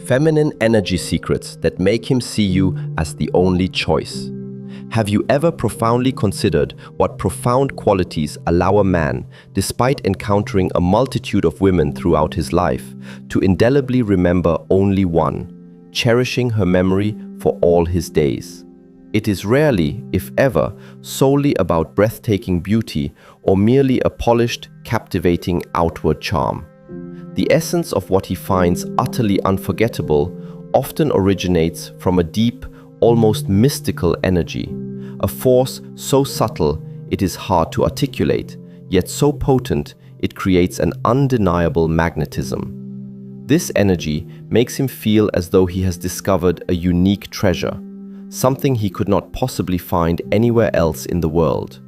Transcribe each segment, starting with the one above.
Feminine energy secrets that make him see you as the only choice. Have you ever profoundly considered what profound qualities allow a man, despite encountering a multitude of women throughout his life, to indelibly remember only one, cherishing her memory for all his days? It is rarely, if ever, solely about breathtaking beauty or merely a polished, captivating outward charm. The essence of what he finds utterly unforgettable often originates from a deep, almost mystical energy, a force so subtle it is hard to articulate, yet so potent it creates an undeniable magnetism. This energy makes him feel as though he has discovered a unique treasure, something he could not possibly find anywhere else in the world.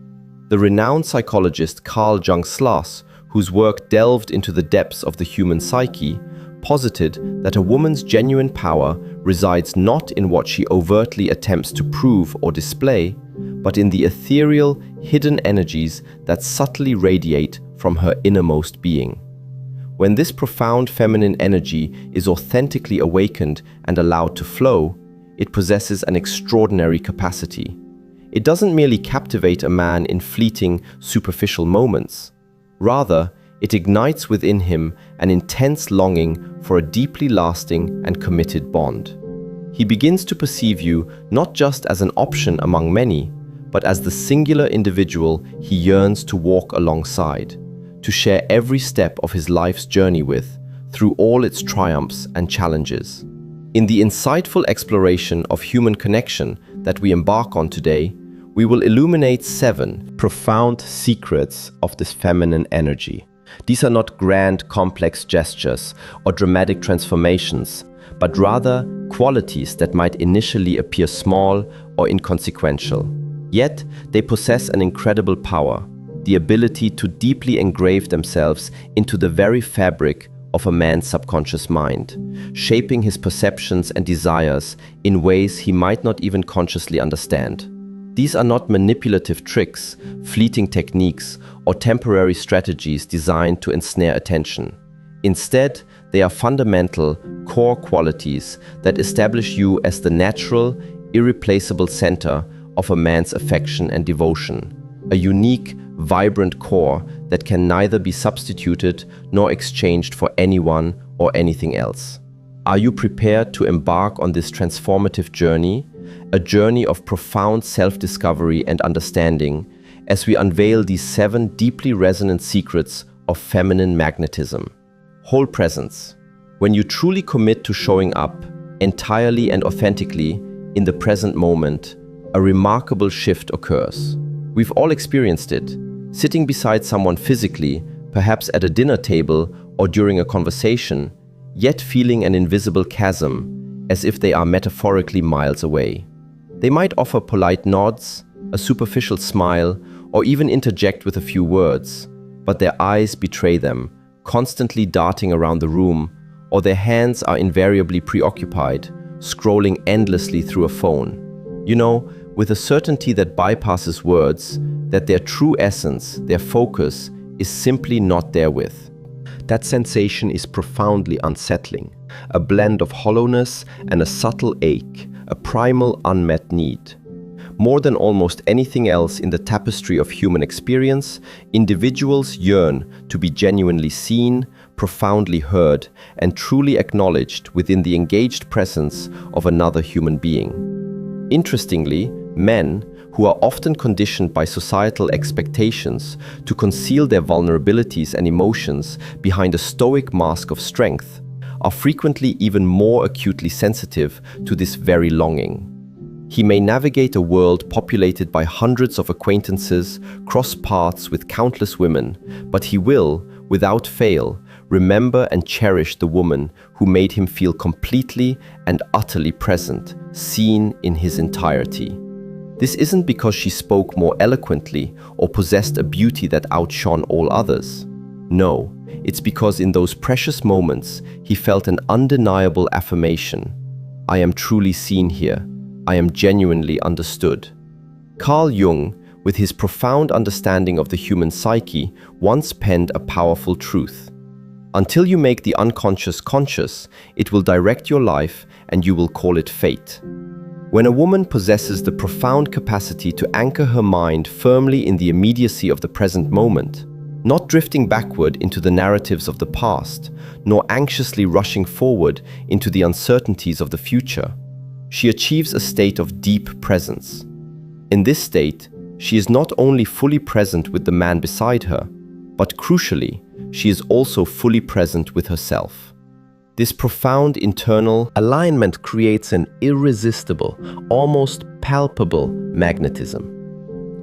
The renowned psychologist Carl Jung Slaus, whose work delved into the depths of the human psyche, posited that a woman's genuine power resides not in what she overtly attempts to prove or display, but in the ethereal, hidden energies that subtly radiate from her innermost being. When this profound feminine energy is authentically awakened and allowed to flow, it possesses an extraordinary capacity. It doesn't merely captivate a man in fleeting, superficial moments. Rather, it ignites within him an intense longing for a deeply lasting and committed bond. He begins to perceive you not just as an option among many, but as the singular individual he yearns to walk alongside, to share every step of his life's journey with, through all its triumphs and challenges. In the insightful exploration of human connection that we embark on today, we will illuminate 7 profound secrets of this feminine energy. These are not grand, complex gestures or dramatic transformations, but rather qualities that might initially appear small or inconsequential. Yet, they possess an incredible power, the ability to deeply engrave themselves into the very fabric of a man's subconscious mind, shaping his perceptions and desires in ways he might not even consciously understand. These are not manipulative tricks, fleeting techniques, or temporary strategies designed to ensnare attention. Instead, they are fundamental, core qualities that establish you as the natural, irreplaceable center of a man's affection and devotion, a unique, vibrant core that can neither be substituted nor exchanged for anyone or anything else. Are you prepared to embark on this transformative journey? A journey of profound self-discovery and understanding as we unveil these 7 deeply resonant secrets of feminine magnetism. Whole presence. When you truly commit to showing up entirely and authentically in the present moment, a remarkable shift occurs. We've all experienced it, sitting beside someone physically, perhaps at a dinner table or during a conversation, yet feeling an invisible chasm, as if they are metaphorically miles away. They might offer polite nods, a superficial smile, or even interject with a few words, but their eyes betray them, constantly darting around the room, or their hands are invariably preoccupied, scrolling endlessly through a phone. You know, with a certainty that bypasses words, that their true essence, their focus, is simply not therewith. That sensation is profoundly unsettling, a blend of hollowness and a subtle ache, a primal unmet need. More than almost anything else in the tapestry of human experience, individuals yearn to be genuinely seen, profoundly heard, and truly acknowledged within the engaged presence of another human being. Interestingly, men, who are often conditioned by societal expectations to conceal their vulnerabilities and emotions behind a stoic mask of strength, are frequently even more acutely sensitive to this very longing. He may navigate a world populated by hundreds of acquaintances, cross paths with countless women, but he will, without fail, remember and cherish the woman who made him feel completely and utterly present, seen in his entirety. This isn't because she spoke more eloquently or possessed a beauty that outshone all others. No, it's because in those precious moments he felt an undeniable affirmation. I am truly seen here. I am genuinely understood. Carl Jung, with his profound understanding of the human psyche, once penned a powerful truth. Until you make the unconscious conscious, it will direct your life and you will call it fate. When a woman possesses the profound capacity to anchor her mind firmly in the immediacy of the present moment, not drifting backward into the narratives of the past, nor anxiously rushing forward into the uncertainties of the future, she achieves a state of deep presence. In this state, she is not only fully present with the man beside her, but crucially, she is also fully present with herself. This profound internal alignment creates an irresistible, almost palpable magnetism.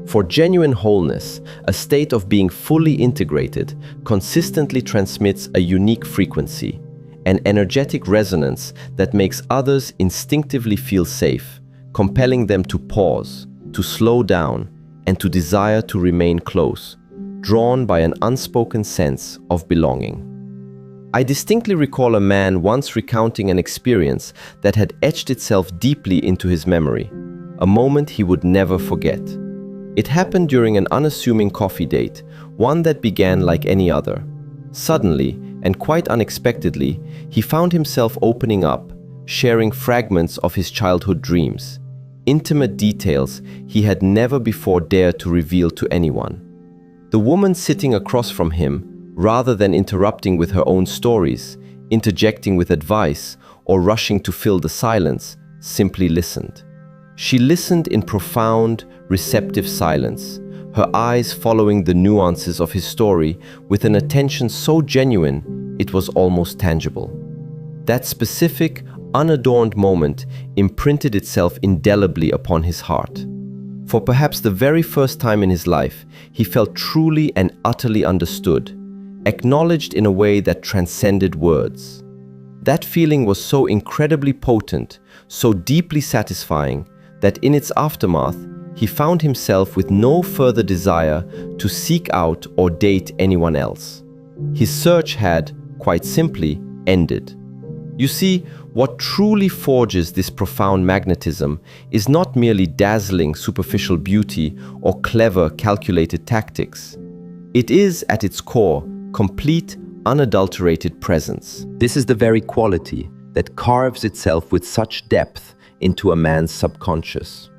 For genuine wholeness, a state of being fully integrated consistently transmits a unique frequency, an energetic resonance that makes others instinctively feel safe, compelling them to pause, to slow down, and to desire to remain close, drawn by an unspoken sense of belonging. I distinctly recall a man once recounting an experience that had etched itself deeply into his memory, a moment he would never forget. It happened during an unassuming coffee date, one that began like any other. Suddenly, and quite unexpectedly, he found himself opening up, sharing fragments of his childhood dreams, intimate details he had never before dared to reveal to anyone. The woman sitting across from him, rather than interrupting with her own stories, interjecting with advice, or rushing to fill the silence, simply listened. She listened in profound, receptive silence, her eyes following the nuances of his story with an attention so genuine it was almost tangible. That specific, unadorned moment imprinted itself indelibly upon his heart. For perhaps the very first time in his life, he felt truly and utterly understood, acknowledged in a way that transcended words. That feeling was so incredibly potent, so deeply satisfying, that in its aftermath, he found himself with no further desire to seek out or date anyone else. His search had, quite simply, ended. You see, what truly forges this profound magnetism is not merely dazzling superficial beauty or clever calculated tactics. It is, at its core, complete, unadulterated presence. This is the very quality that carves itself with such depth into a man's subconscious.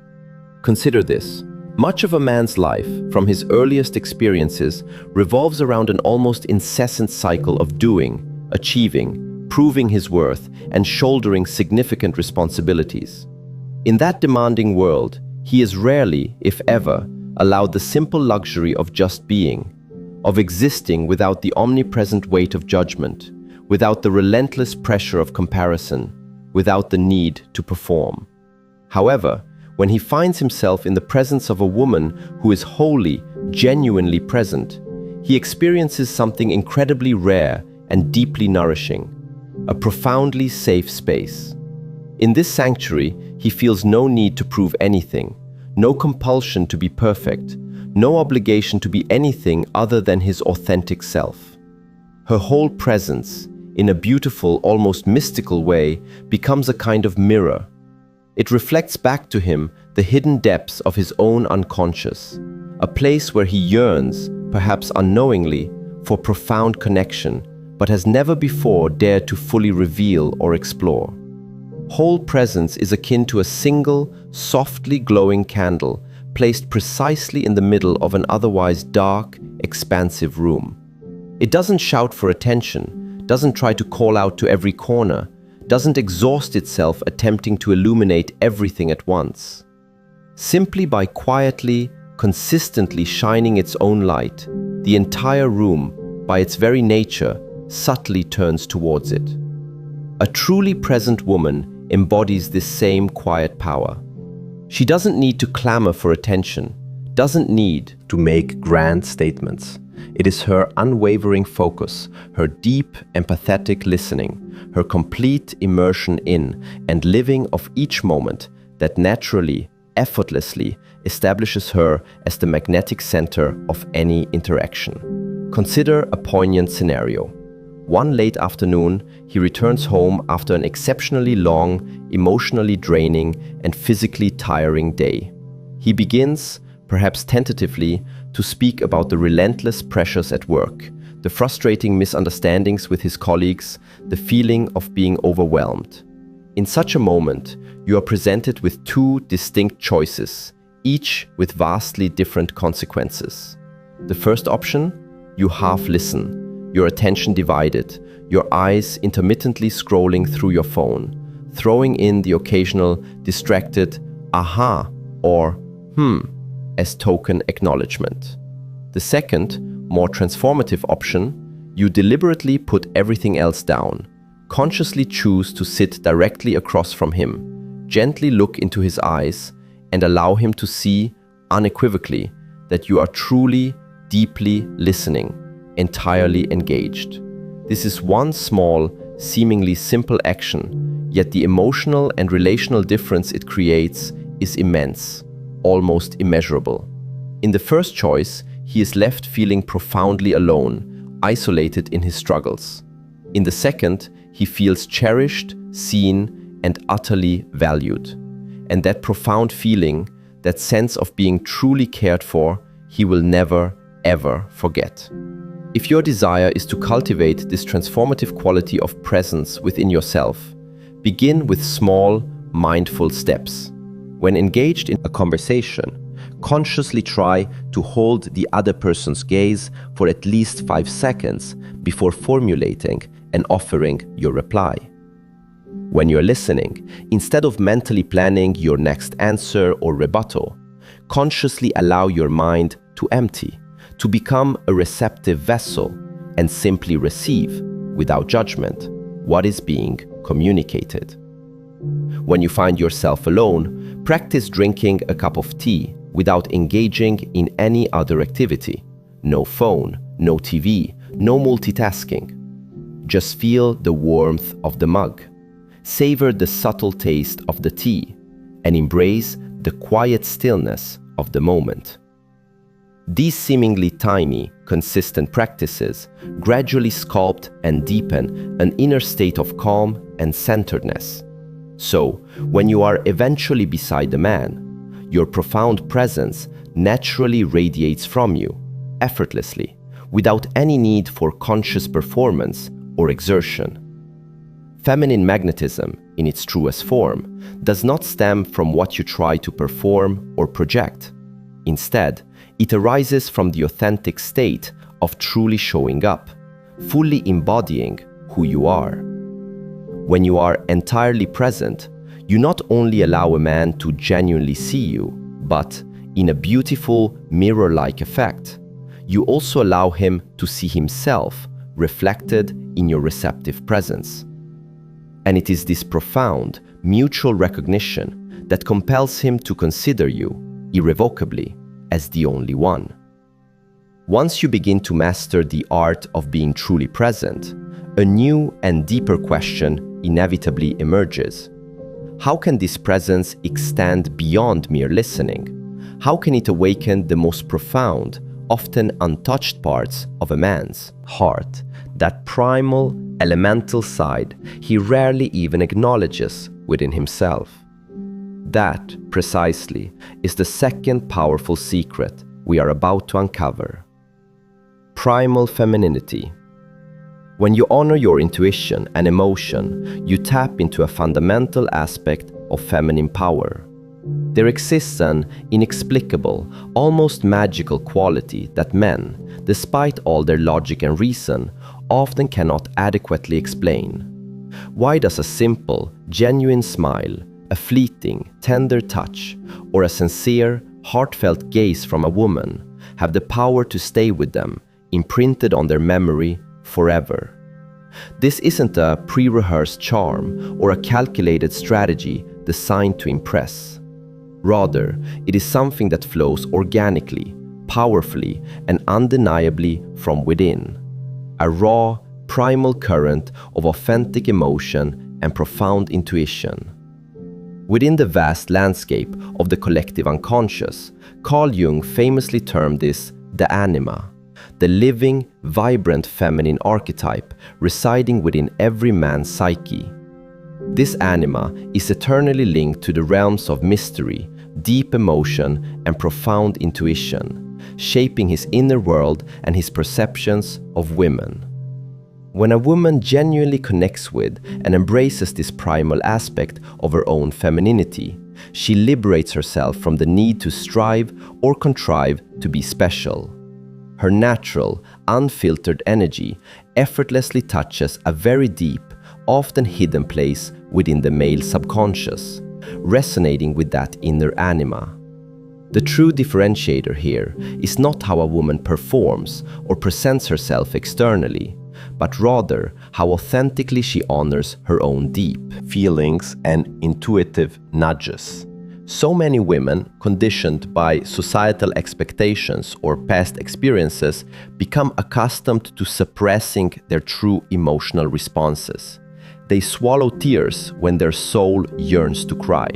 Consider this. Much of a man's life, from his earliest experiences, revolves around an almost incessant cycle of doing, achieving, proving his worth, and shouldering significant responsibilities. In that demanding world, he is rarely, if ever, allowed the simple luxury of just being, of existing without the omnipresent weight of judgment, without the relentless pressure of comparison, without the need to perform. However, when he finds himself in the presence of a woman who is wholly, genuinely present, he experiences something incredibly rare and deeply nourishing, a profoundly safe space. In this sanctuary, he feels no need to prove anything, no compulsion to be perfect, no obligation to be anything other than his authentic self. Her whole presence, in a beautiful, almost mystical way, becomes a kind of mirror. It reflects back to him the hidden depths of his own unconscious, a place where he yearns, perhaps unknowingly, for profound connection, but has never before dared to fully reveal or explore. Whole presence is akin to a single, softly glowing candle placed precisely in the middle of an otherwise dark, expansive room. It doesn't shout for attention, doesn't try to call out to every corner, doesn't exhaust itself attempting to illuminate everything at once. Simply by quietly, consistently shining its own light, the entire room, by its very nature, subtly turns towards it. A truly present woman embodies this same quiet power. She doesn't need to clamor for attention, doesn't need to make grand statements. It is her unwavering focus, her deep, empathetic listening, her complete immersion in and living of each moment that naturally, effortlessly establishes her as the magnetic center of any interaction. Consider a poignant scenario. One late afternoon, he returns home after an exceptionally long, emotionally draining, and physically tiring day. He begins, perhaps tentatively, to speak about the relentless pressures at work, the frustrating misunderstandings with his colleagues, the feeling of being overwhelmed. In such a moment, you are presented with two distinct choices, each with vastly different consequences. The first option, you half listen, your attention divided, your eyes intermittently scrolling through your phone, throwing in the occasional distracted aha or as token acknowledgement. The second, more transformative option, you deliberately put everything else down, consciously choose to sit directly across from him, gently look into his eyes, and allow him to see unequivocally that you are truly, deeply listening, entirely engaged. This is one small, seemingly simple action, yet the emotional and relational difference it creates is immense, almost immeasurable. In the first choice, he is left feeling profoundly alone, isolated in his struggles. In the second, he feels cherished, seen, and utterly valued. And that profound feeling, that sense of being truly cared for, he will never, ever forget. If your desire is to cultivate this transformative quality of presence within yourself, begin with small, mindful steps. When engaged in a conversation, consciously try to hold the other person's gaze for at least 5 seconds before formulating and offering your reply. When you're listening, instead of mentally planning your next answer or rebuttal, consciously allow your mind to empty, to become a receptive vessel, and simply receive, without judgment, what is being communicated. When you find yourself alone, practice drinking a cup of tea without engaging in any other activity. No phone, no TV, no multitasking. Just feel the warmth of the mug. Savor the subtle taste of the tea and embrace the quiet stillness of the moment. These seemingly tiny, consistent practices gradually sculpt and deepen an inner state of calm and centeredness. So, when you are eventually beside the man, your profound presence naturally radiates from you, effortlessly, without any need for conscious performance or exertion. Feminine magnetism, in its truest form, does not stem from what you try to perform or project. Instead, it arises from the authentic state of truly showing up, fully embodying who you are. When you are entirely present, you not only allow a man to genuinely see you, but, in a beautiful mirror-like effect, you also allow him to see himself reflected in your receptive presence. And it is this profound, mutual recognition that compels him to consider you, irrevocably, as the only one. Once you begin to master the art of being truly present, a new and deeper question inevitably emerges. How can this presence extend beyond mere listening? How can it awaken the most profound, often untouched parts of a man's heart, that primal, elemental side he rarely even acknowledges within himself? That, precisely, is the second powerful secret we are about to uncover. Primal femininity. When you honor your intuition and emotion, you tap into a fundamental aspect of feminine power. There exists an inexplicable, almost magical quality that men, despite all their logic and reason, often cannot adequately explain. Why does a simple, genuine smile, a fleeting, tender touch, or a sincere, heartfelt gaze from a woman have the power to stay with them, imprinted on their memory forever? This isn't a pre-rehearsed charm or a calculated strategy designed to impress. Rather, it is something that flows organically, powerfully, and undeniably from within. A raw, primal current of authentic emotion and profound intuition. Within the vast landscape of the collective unconscious, Carl Jung famously termed this the anima, the living, vibrant feminine archetype residing within every man's psyche. This anima is eternally linked to the realms of mystery, deep emotion, and profound intuition, shaping his inner world and his perceptions of women. When a woman genuinely connects with and embraces this primal aspect of her own femininity, she liberates herself from the need to strive or contrive to be special. Her natural, unfiltered energy effortlessly touches a very deep, often hidden place within the male subconscious, resonating with that inner anima. The true differentiator here is not how a woman performs or presents herself externally, but rather how authentically she honors her own deep feelings and intuitive nudges. So many women, conditioned by societal expectations or past experiences, become accustomed to suppressing their true emotional responses. They swallow tears when their soul yearns to cry,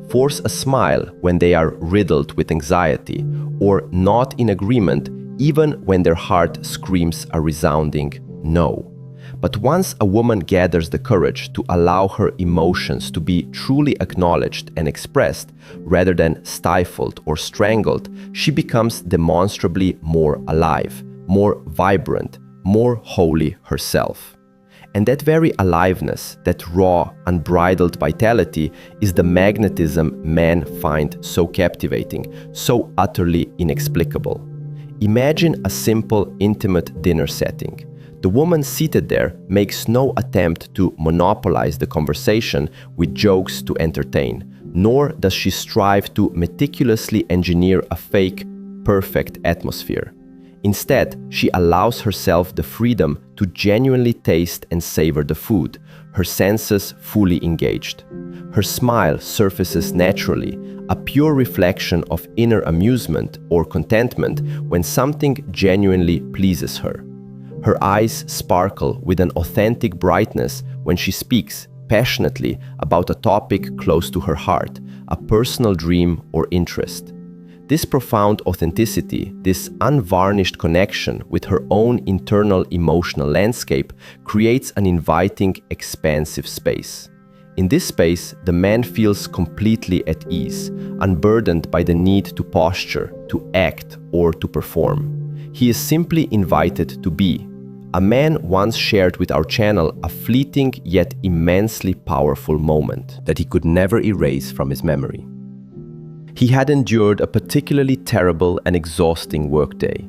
force a smile when they are riddled with anxiety, or nod in agreement even when their heart screams a resounding no. But once a woman gathers the courage to allow her emotions to be truly acknowledged and expressed, rather than stifled or strangled, she becomes demonstrably more alive, more vibrant, more wholly herself. And that very aliveness, that raw, unbridled vitality, is the magnetism men find so captivating, so utterly inexplicable. Imagine a simple, intimate dinner setting. The woman seated there makes no attempt to monopolize the conversation with jokes to entertain, nor does she strive to meticulously engineer a fake, perfect atmosphere. Instead, she allows herself the freedom to genuinely taste and savor the food, her senses fully engaged. Her smile surfaces naturally, a pure reflection of inner amusement or contentment when something genuinely pleases her. Her eyes sparkle with an authentic brightness when she speaks passionately about a topic close to her heart, a personal dream or interest. This profound authenticity, this unvarnished connection with her own internal emotional landscape, creates an inviting, expansive space. In this space, the man feels completely at ease, unburdened by the need to posture, to act, or to perform. He is simply invited to be. A man once shared with our channel a fleeting yet immensely powerful moment that he could never erase from his memory. He had endured a particularly terrible and exhausting workday.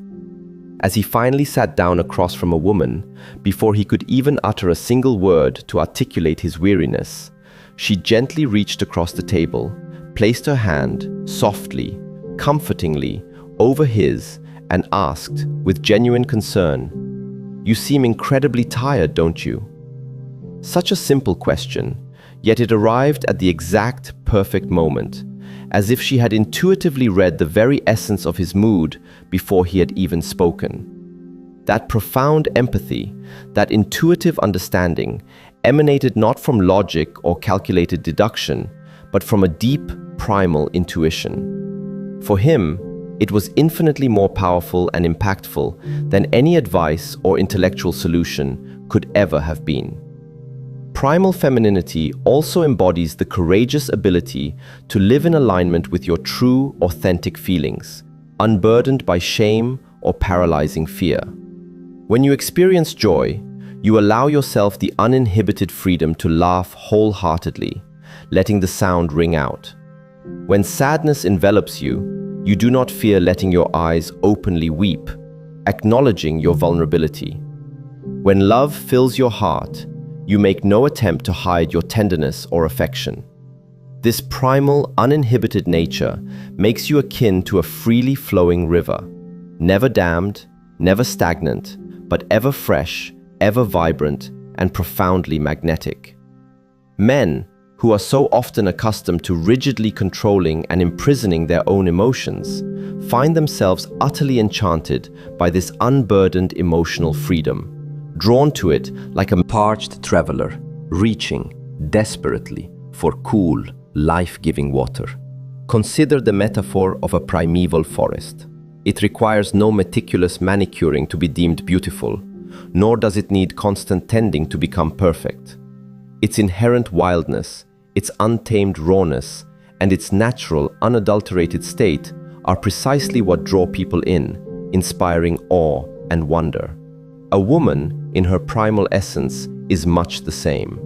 As he finally sat down across from a woman, before he could even utter a single word to articulate his weariness, she gently reached across the table, placed her hand softly, comfortingly, over his, and asked, with genuine concern, "You seem incredibly tired, don't you?" Such a simple question, yet it arrived at the exact perfect moment, as if she had intuitively read the very essence of his mood before he had even spoken. That profound empathy, that intuitive understanding, emanated not from logic or calculated deduction, but from a deep, primal intuition. For him, it was infinitely more powerful and impactful than any advice or intellectual solution could ever have been. Primal femininity also embodies the courageous ability to live in alignment with your true, authentic feelings, unburdened by shame or paralyzing fear. When you experience joy, you allow yourself the uninhibited freedom to laugh wholeheartedly, letting the sound ring out. When sadness envelops you, you do not fear letting your eyes openly weep, acknowledging your vulnerability. When love fills your heart, you make no attempt to hide your tenderness or affection. This primal, uninhibited nature makes you akin to a freely flowing river, never dammed, never stagnant, but ever fresh, ever vibrant, and profoundly magnetic. Men, who are so often accustomed to rigidly controlling and imprisoning their own emotions, find themselves utterly enchanted by this unburdened emotional freedom, drawn to it like a parched traveler, reaching desperately for cool, life-giving water. Consider the metaphor of a primeval forest. It requires no meticulous manicuring to be deemed beautiful, nor does it need constant tending to become perfect. Its inherent wildness, its untamed rawness, and its natural, unadulterated state are precisely what draw people in, inspiring awe and wonder. A woman, in her primal essence, is much the same.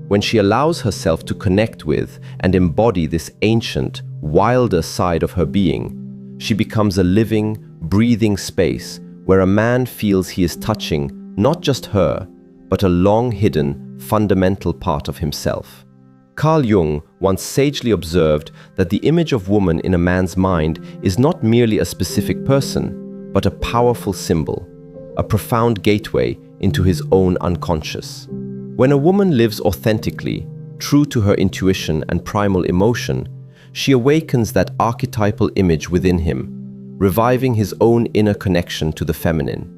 When she allows herself to connect with and embody this ancient, wilder side of her being, she becomes a living, breathing space where a man feels he is touching not just her, but a long-hidden, fundamental part of himself. Carl Jung once sagely observed that the image of woman in a man's mind is not merely a specific person, but a powerful symbol, a profound gateway into his own unconscious. When a woman lives authentically, true to her intuition and primal emotion, she awakens that archetypal image within him, reviving his own inner connection to the feminine.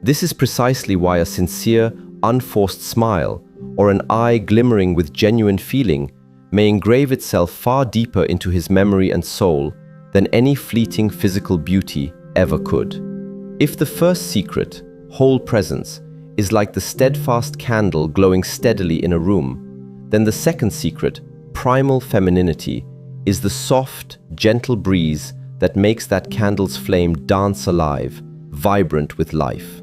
This is precisely why a sincere, unforced smile, or an eye glimmering with genuine feeling, may engrave itself far deeper into his memory and soul than any fleeting physical beauty ever could. If the first secret, whole presence, is like the steadfast candle glowing steadily in a room, then the second secret, primal femininity, is the soft, gentle breeze that makes that candle's flame dance alive, vibrant with life.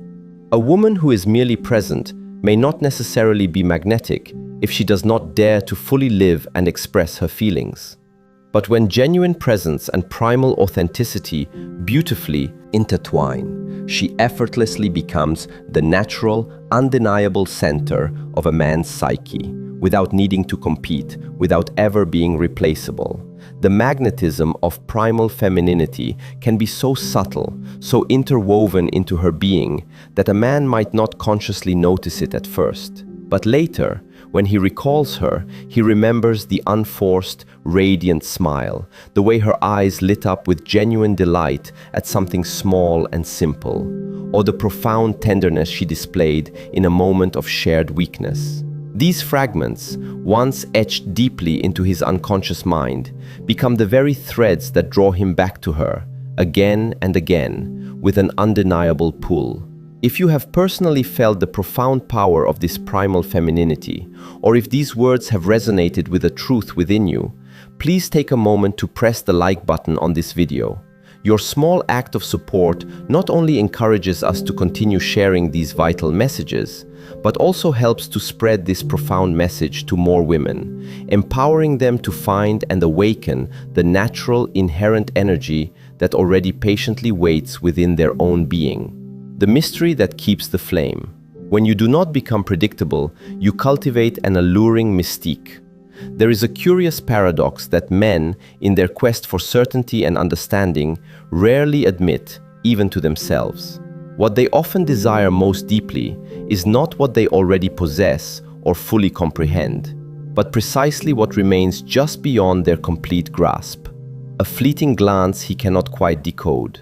A woman who is merely present may not necessarily be magnetic if she does not dare to fully live and express her feelings. But when genuine presence and primal authenticity beautifully intertwine, she effortlessly becomes the natural, undeniable center of a man's psyche, without needing to compete, without ever being replaceable. The magnetism of primal femininity can be so subtle, so interwoven into her being, that a man might not consciously notice it at first. But later, when he recalls her, he remembers the unforced, radiant smile, the way her eyes lit up with genuine delight at something small and simple, or the profound tenderness she displayed in a moment of shared weakness. These fragments, once etched deeply into his unconscious mind, become the very threads that draw him back to her, again and again, with an undeniable pull. If you have personally felt the profound power of this primal femininity, or if these words have resonated with a truth within you, please take a moment to press the like button on this video. Your small act of support not only encourages us to continue sharing these vital messages, but also helps to spread this profound message to more women, empowering them to find and awaken the natural, inherent energy that already patiently waits within their own being. The mystery that keeps the flame. When you do not become predictable, you cultivate an alluring mystique. There is a curious paradox that men, in their quest for certainty and understanding, rarely admit, even to themselves. What they often desire most deeply is not what they already possess or fully comprehend, but precisely what remains just beyond their complete grasp. A fleeting glance he cannot quite decode.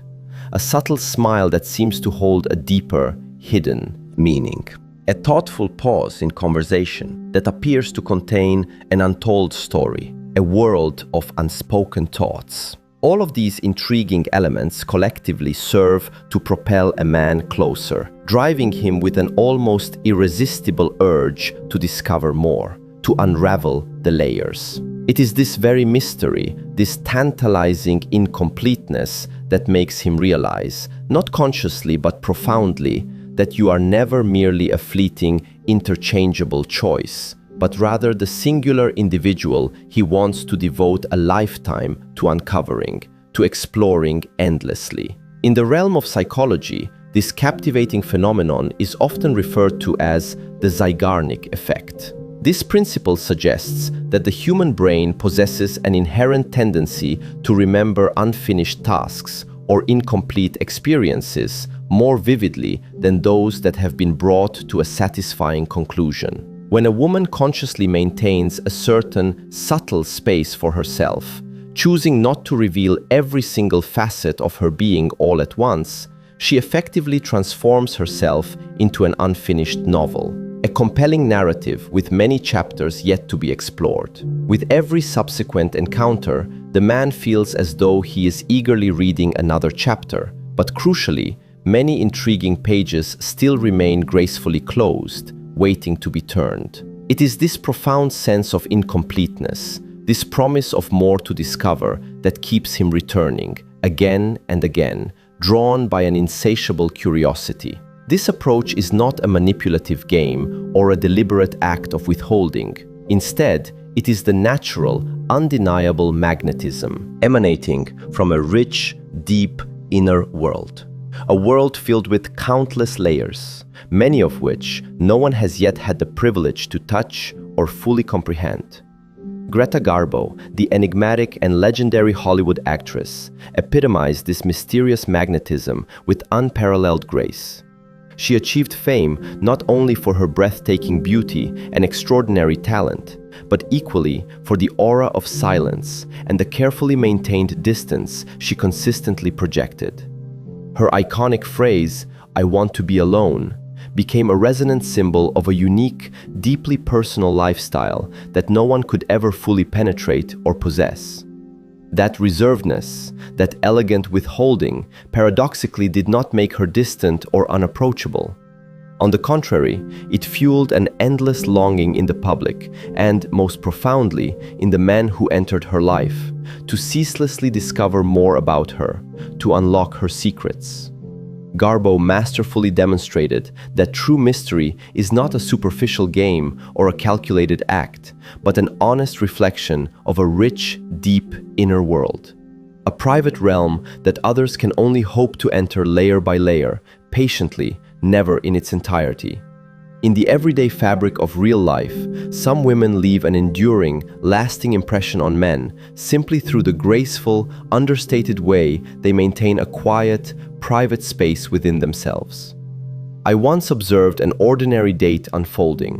A subtle smile that seems to hold a deeper, hidden meaning. A thoughtful pause in conversation that appears to contain an untold story, a world of unspoken thoughts. All of these intriguing elements collectively serve to propel a man closer, driving him with an almost irresistible urge to discover more, to unravel the layers. It is this very mystery, this tantalizing incompleteness, that makes him realize, not consciously but profoundly, that you are never merely a fleeting, interchangeable choice, but rather the singular individual he wants to devote a lifetime to uncovering, to exploring endlessly. In the realm of psychology, this captivating phenomenon is often referred to as the Zeigarnik effect. This principle suggests that the human brain possesses an inherent tendency to remember unfinished tasks or incomplete experiences more vividly than those that have been brought to a satisfying conclusion. When a woman consciously maintains a certain subtle space for herself, choosing not to reveal every single facet of her being all at once, she effectively transforms herself into an unfinished novel, a compelling narrative with many chapters yet to be explored. With every subsequent encounter, the man feels as though he is eagerly reading another chapter, but crucially, many intriguing pages still remain gracefully closed, waiting to be turned. It is this profound sense of incompleteness, this promise of more to discover, that keeps him returning, again and again, drawn by an insatiable curiosity. This approach is not a manipulative game or a deliberate act of withholding. Instead, it is the natural, undeniable magnetism emanating from a rich, deep inner world. A world filled with countless layers, many of which no one has yet had the privilege to touch or fully comprehend. Greta Garbo, the enigmatic and legendary Hollywood actress, epitomized this mysterious magnetism with unparalleled grace. She achieved fame not only for her breathtaking beauty and extraordinary talent, but equally for the aura of silence and the carefully maintained distance she consistently projected. Her iconic phrase, "I want to be alone," became a resonant symbol of a unique, deeply personal lifestyle that no one could ever fully penetrate or possess. That reservedness, that elegant withholding, paradoxically did not make her distant or unapproachable. On the contrary, it fueled an endless longing in the public and, most profoundly, in the men who entered her life, to ceaselessly discover more about her, to unlock her secrets. Garbo masterfully demonstrated that true mystery is not a superficial game or a calculated act, but an honest reflection of a rich, deep inner world. A private realm that others can only hope to enter layer by layer, patiently, never in its entirety. In the everyday fabric of real life, some women leave an enduring, lasting impression on men simply through the graceful, understated way they maintain a quiet, private space within themselves. I once observed an ordinary date unfolding.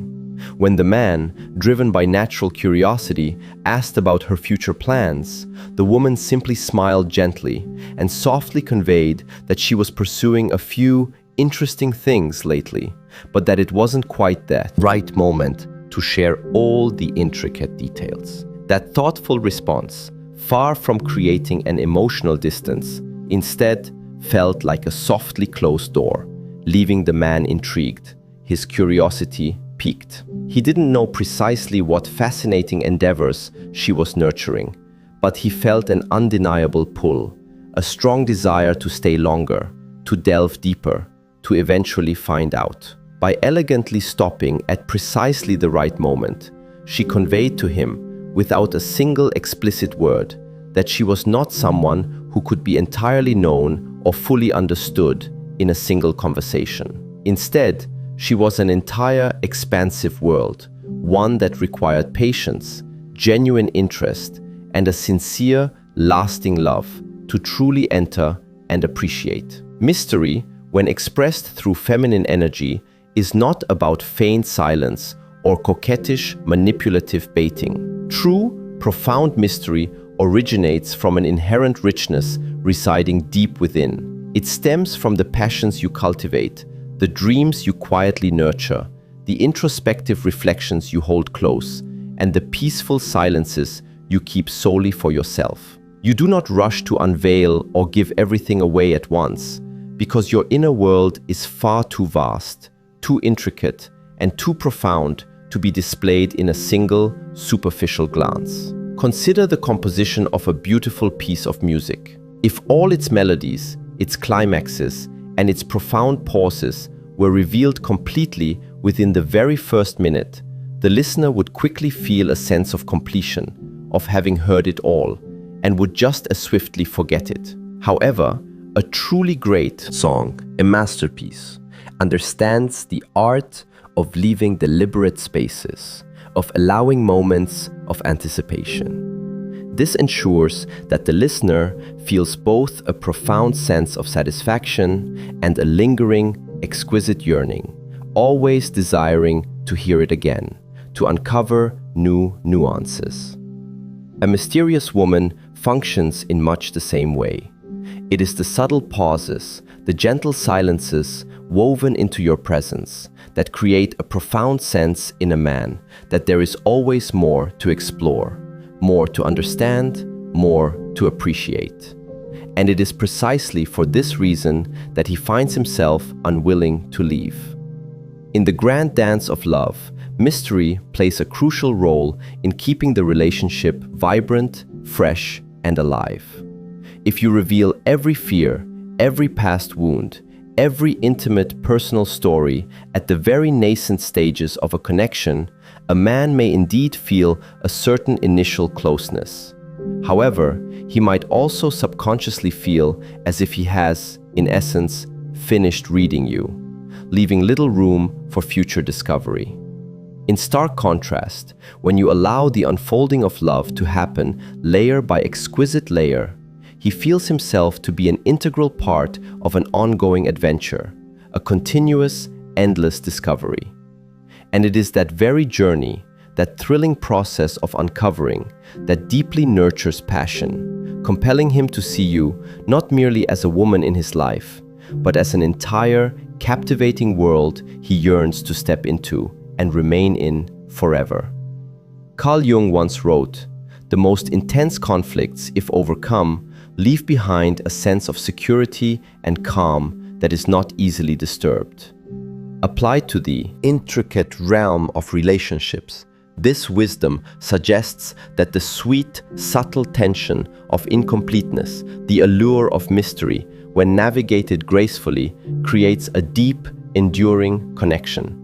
When the man, driven by natural curiosity, asked about her future plans, the woman simply smiled gently and softly conveyed that she was pursuing a few interesting things lately, but that it wasn't quite that right moment to share all the intricate details. That thoughtful response, far from creating an emotional distance, instead felt like a softly closed door, leaving the man intrigued, his curiosity piqued. He didn't know precisely what fascinating endeavors she was nurturing, but he felt an undeniable pull, a strong desire to stay longer, to delve deeper, to eventually find out. By elegantly stopping at precisely the right moment, she conveyed to him, without a single explicit word, that she was not someone who could be entirely known or fully understood in a single conversation. Instead, she was an entire, expansive world, one that required patience, genuine interest, and a sincere, lasting love to truly enter and appreciate. Mystery, when expressed through feminine energy, is not about feigned silence or coquettish, manipulative baiting. True, profound mystery originates from an inherent richness residing deep within. It stems from the passions you cultivate, the dreams you quietly nurture, the introspective reflections you hold close, and the peaceful silences you keep solely for yourself. You do not rush to unveil or give everything away at once, because your inner world is far too vast, too intricate, and too profound to be displayed in a single, superficial glance. Consider the composition of a beautiful piece of music. If all its melodies, its climaxes, and its profound pauses were revealed completely within the very first minute, the listener would quickly feel a sense of completion, of having heard it all, and would just as swiftly forget it. However, a truly great song, a masterpiece, understands the art of leaving deliberate spaces, of allowing moments of anticipation. This ensures that the listener feels both a profound sense of satisfaction and a lingering, exquisite yearning, always desiring to hear it again, to uncover new nuances. A mysterious woman functions in much the same way. It is the subtle pauses, the gentle silences woven into your presence that create a profound sense in a man that there is always more to explore, more to understand, more to appreciate. And it is precisely for this reason that he finds himself unwilling to leave. In the grand dance of love, mystery plays a crucial role in keeping the relationship vibrant, fresh, and alive. If you reveal every fear, every past wound, every intimate personal story at the very nascent stages of a connection, a man may indeed feel a certain initial closeness. However, he might also subconsciously feel as if he has, in essence, finished reading you, leaving little room for future discovery. In stark contrast, when you allow the unfolding of love to happen layer by exquisite layer, he feels himself to be an integral part of an ongoing adventure, a continuous, endless discovery. And it is that very journey, that thrilling process of uncovering, that deeply nurtures passion, compelling him to see you not merely as a woman in his life, but as an entire, captivating world he yearns to step into and remain in forever. Carl Jung once wrote, "The most intense conflicts, if overcome, leave behind a sense of security and calm that is not easily disturbed." Applied to the intricate realm of relationships, this wisdom suggests that the sweet, subtle tension of incompleteness, the allure of mystery, when navigated gracefully, creates a deep, enduring connection.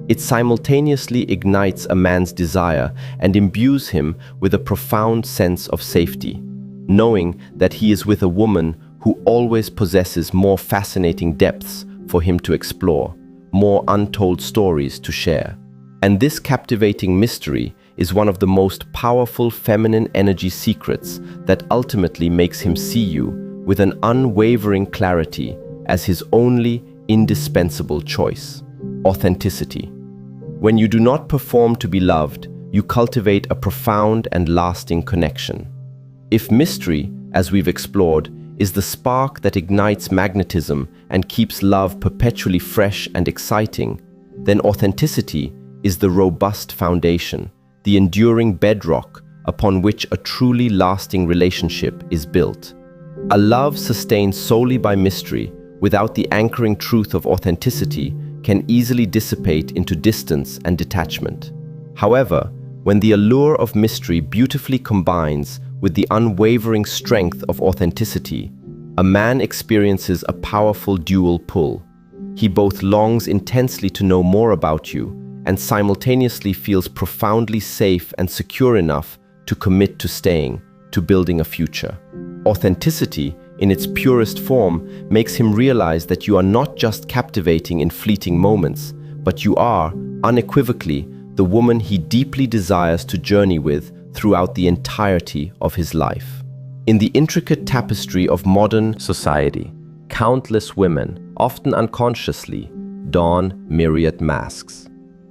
It simultaneously ignites a man's desire and imbues him with a profound sense of safety, knowing that he is with a woman who always possesses more fascinating depths for him to explore, more untold stories to share. And this captivating mystery is one of the most powerful feminine energy secrets that ultimately makes him see you with an unwavering clarity as his only indispensable choice: authenticity. When you do not perform to be loved, you cultivate a profound and lasting connection. If mystery, as we've explored, is the spark that ignites magnetism and keeps love perpetually fresh and exciting, then authenticity is the robust foundation, the enduring bedrock upon which a truly lasting relationship is built. A love sustained solely by mystery, without the anchoring truth of authenticity, can easily dissipate into distance and detachment. However, when the allure of mystery beautifully combines with the unwavering strength of authenticity, a man experiences a powerful dual pull. He both longs intensely to know more about you and simultaneously feels profoundly safe and secure enough to commit to staying, to building a future. Authenticity, in its purest form, makes him realize that you are not just captivating in fleeting moments, but you are, unequivocally, the woman he deeply desires to journey with throughout the entirety of his life. In the intricate tapestry of modern society, countless women, often unconsciously, don myriad masks.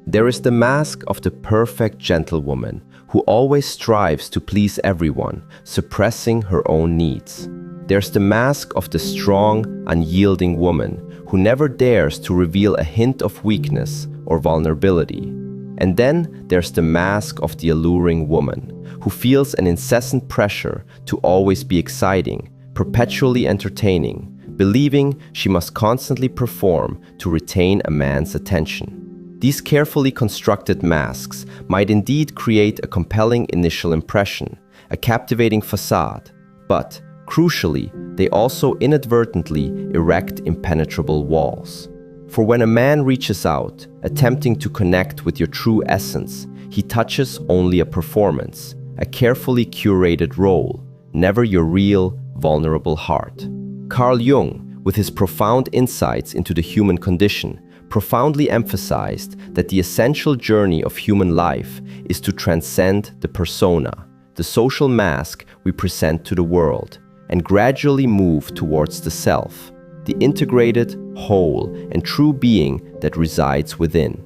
There is the mask of the perfect gentlewoman who always strives to please everyone, suppressing her own needs. There's the mask of the strong, unyielding woman who never dares to reveal a hint of weakness or vulnerability. And then there's the mask of the alluring woman who feels an incessant pressure to always be exciting, perpetually entertaining, believing she must constantly perform to retain a man's attention. These carefully constructed masks might indeed create a compelling initial impression, a captivating facade, but crucially, they also inadvertently erect impenetrable walls. For when a man reaches out, attempting to connect with your true essence, he touches only a performance, a carefully curated role, never your real, vulnerable heart. Carl Jung, with his profound insights into the human condition, profoundly emphasized that the essential journey of human life is to transcend the persona, the social mask we present to the world, and gradually move towards the self, the integrated, whole, and true being that resides within.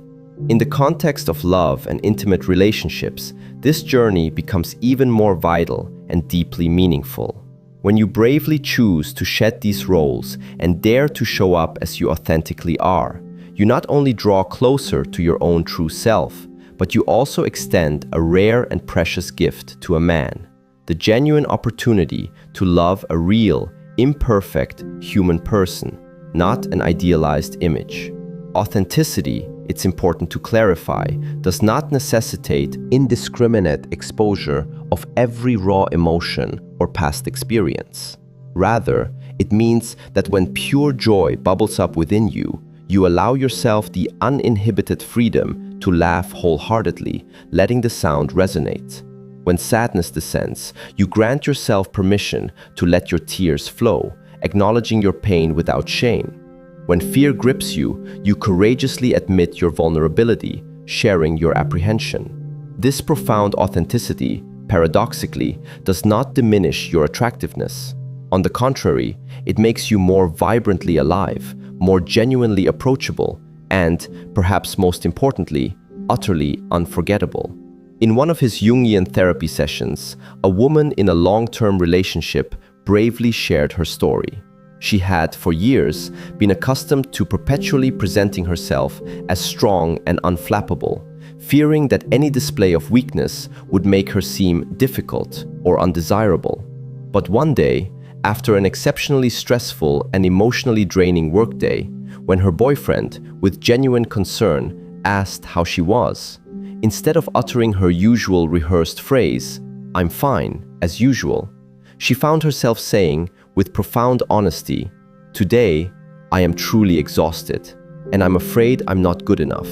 In the context of love and intimate relationships, this journey becomes even more vital and deeply meaningful. When you bravely choose to shed these roles and dare to show up as you authentically are, you not only draw closer to your own true self, but you also extend a rare and precious gift to a man: the genuine opportunity to love a real, imperfect human person, not an idealized image. Authenticity, it's important to clarify, does not necessitate indiscriminate exposure of every raw emotion or past experience. Rather, it means that when pure joy bubbles up within you, you allow yourself the uninhibited freedom to laugh wholeheartedly, letting the sound resonate. When sadness descends, you grant yourself permission to let your tears flow, acknowledging your pain without shame. When fear grips you, you courageously admit your vulnerability, sharing your apprehension. This profound authenticity, paradoxically, does not diminish your attractiveness. On the contrary, it makes you more vibrantly alive, more genuinely approachable, and, perhaps most importantly, utterly unforgettable. In one of his Jungian therapy sessions, a woman in a long-term relationship bravely shared her story. She had, for years, been accustomed to perpetually presenting herself as strong and unflappable, fearing that any display of weakness would make her seem difficult or undesirable. But one day, after an exceptionally stressful and emotionally draining workday, when her boyfriend, with genuine concern, asked how she was, instead of uttering her usual rehearsed phrase, "I'm fine, as usual," she found herself saying, with profound honesty, "Today, I am truly exhausted, and I'm afraid I'm not good enough."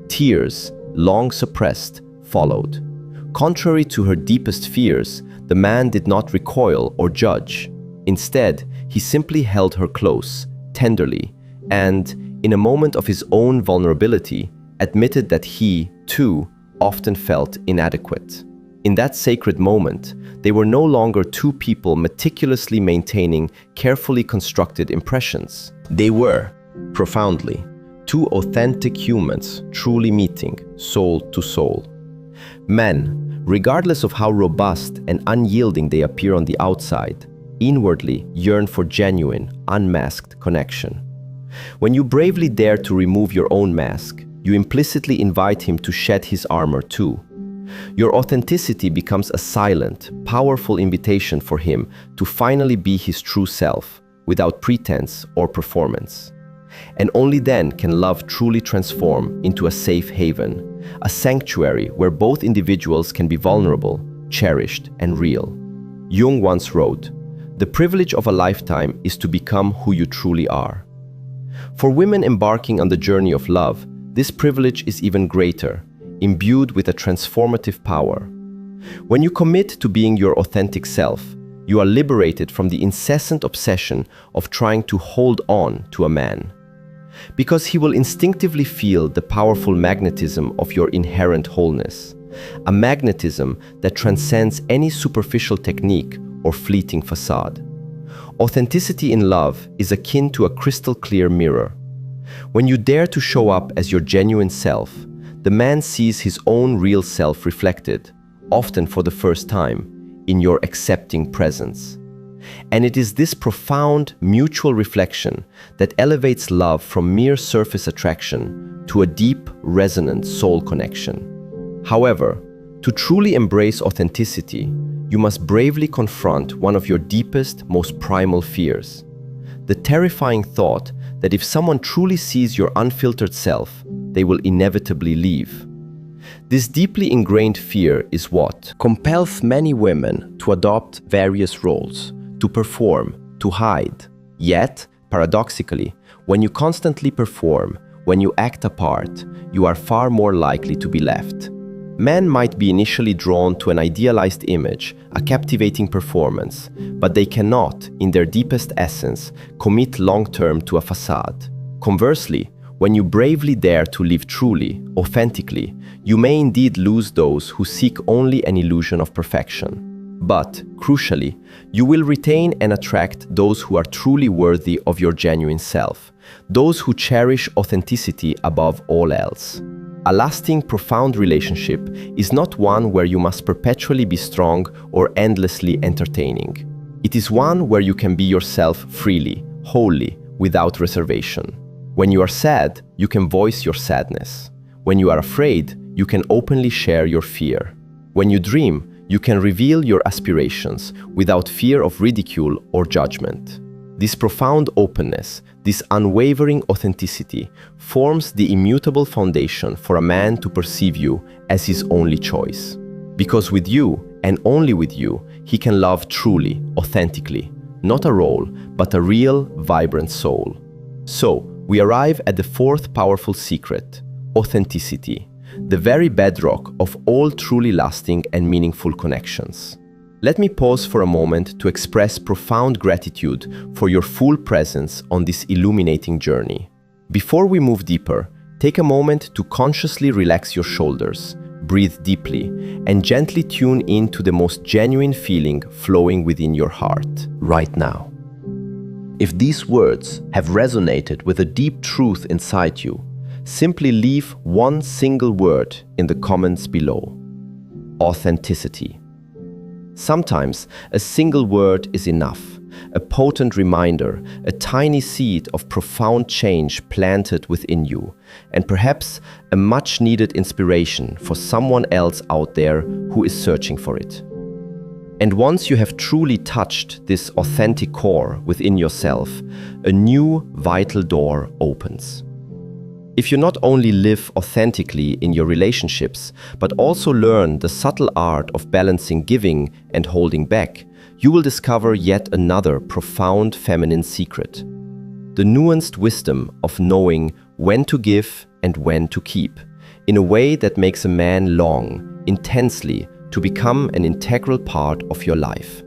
Tears, long suppressed, followed. Contrary to her deepest fears, the man did not recoil or judge. Instead, he simply held her close, tenderly, and, in a moment of his own vulnerability, admitted that he, too, often felt inadequate. In that sacred moment, they were no longer two people meticulously maintaining carefully constructed impressions. They were, profoundly, two authentic humans truly meeting soul to soul. Men, regardless of how robust and unyielding they appear on the outside, inwardly yearn for genuine, unmasked connection. When you bravely dare to remove your own mask, you implicitly invite him to shed his armor too. Your authenticity becomes a silent, powerful invitation for him to finally be his true self, without pretense or performance. And only then can love truly transform into a safe haven, a sanctuary where both individuals can be vulnerable, cherished, and real. Jung once wrote, "The privilege of a lifetime is to become who you truly are." For women embarking on the journey of love, this privilege is even greater, imbued with a transformative power. When you commit to being your authentic self, you are liberated from the incessant obsession of trying to hold on to a man. Because he will instinctively feel the powerful magnetism of your inherent wholeness, a magnetism that transcends any superficial technique or fleeting facade. Authenticity in love is akin to a crystal-clear mirror. When you dare to show up as your genuine self, the man sees his own real self reflected, often for the first time, in your accepting presence. And it is this profound, mutual reflection that elevates love from mere surface attraction to a deep, resonant soul connection. However, to truly embrace authenticity, you must bravely confront one of your deepest, most primal fears: the terrifying thought that if someone truly sees your unfiltered self, they will inevitably leave. This deeply ingrained fear is what compels many women to adopt various roles, to perform, to hide. Yet, paradoxically, when you constantly perform, when you act a part, you are far more likely to be left. Men might be initially drawn to an idealized image, a captivating performance, but they cannot, in their deepest essence, commit long-term to a facade. Conversely, when you bravely dare to live truly, authentically, you may indeed lose those who seek only an illusion of perfection. But, crucially, you will retain and attract those who are truly worthy of your genuine self, those who cherish authenticity above all else. A lasting, profound relationship is not one where you must perpetually be strong or endlessly entertaining. It is one where you can be yourself freely, wholly, without reservation. When you are sad, you can voice your sadness. When you are afraid, you can openly share your fear. When you dream, you can reveal your aspirations without fear of ridicule or judgment. This profound openness, this unwavering authenticity, forms the immutable foundation for a man to perceive you as his only choice. Because with you, and only with you, he can love truly, authentically, not a role, but a real, vibrant soul. So, we arrive at the fourth powerful secret: authenticity, the very bedrock of all truly lasting and meaningful connections. Let me pause for a moment to express profound gratitude for your full presence on this illuminating journey. Before we move deeper, take a moment to consciously relax your shoulders, breathe deeply, and gently tune in to the most genuine feeling flowing within your heart right now. If these words have resonated with a deep truth inside you, simply leave one single word in the comments below: authenticity. Sometimes a single word is enough, a potent reminder, a tiny seed of profound change planted within you, and perhaps a much-needed inspiration for someone else out there who is searching for it. And once you have truly touched this authentic core within yourself, a new vital door opens. If you not only live authentically in your relationships, but also learn the subtle art of balancing giving and holding back, you will discover yet another profound feminine secret: the nuanced wisdom of knowing when to give and when to keep, in a way that makes a man long, intensely, to become an integral part of your life.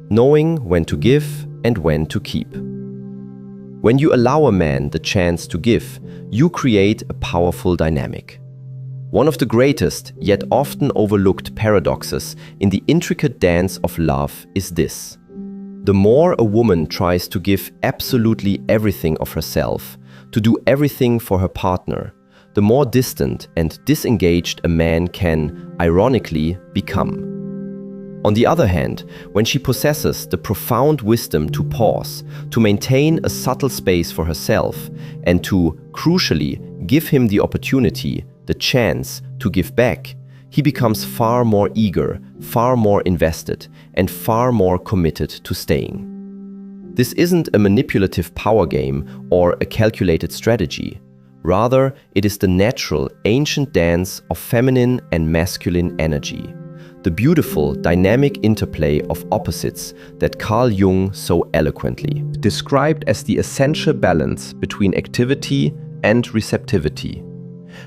Knowing when to give and when to keep. When you allow a man the chance to give, you create a powerful dynamic. One of the greatest, yet often overlooked paradoxes in the intricate dance of love is this: the more a woman tries to give absolutely everything of herself, to do everything for her partner, the more distant and disengaged a man can, ironically, become. On the other hand, when she possesses the profound wisdom to pause, to maintain a subtle space for herself, and to, crucially, give him the opportunity, the chance, to give back, he becomes far more eager, far more invested, and far more committed to staying. This isn't a manipulative power game or a calculated strategy. Rather, it is the natural, ancient dance of feminine and masculine energy. The beautiful, dynamic interplay of opposites that Carl Jung so eloquently described as the essential balance between activity and receptivity.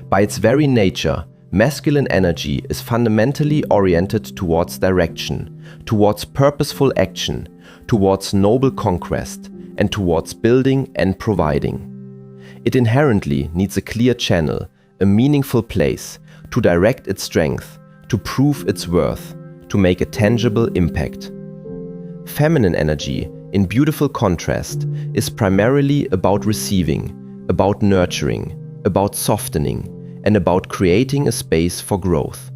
By its very nature, masculine energy is fundamentally oriented towards direction, towards purposeful action, towards noble conquest, and towards building and providing. It inherently needs a clear channel, a meaningful place, to direct its strength, to prove its worth, to make a tangible impact. Feminine energy, in beautiful contrast, is primarily about receiving, about nurturing, about softening, and about creating a space for growth.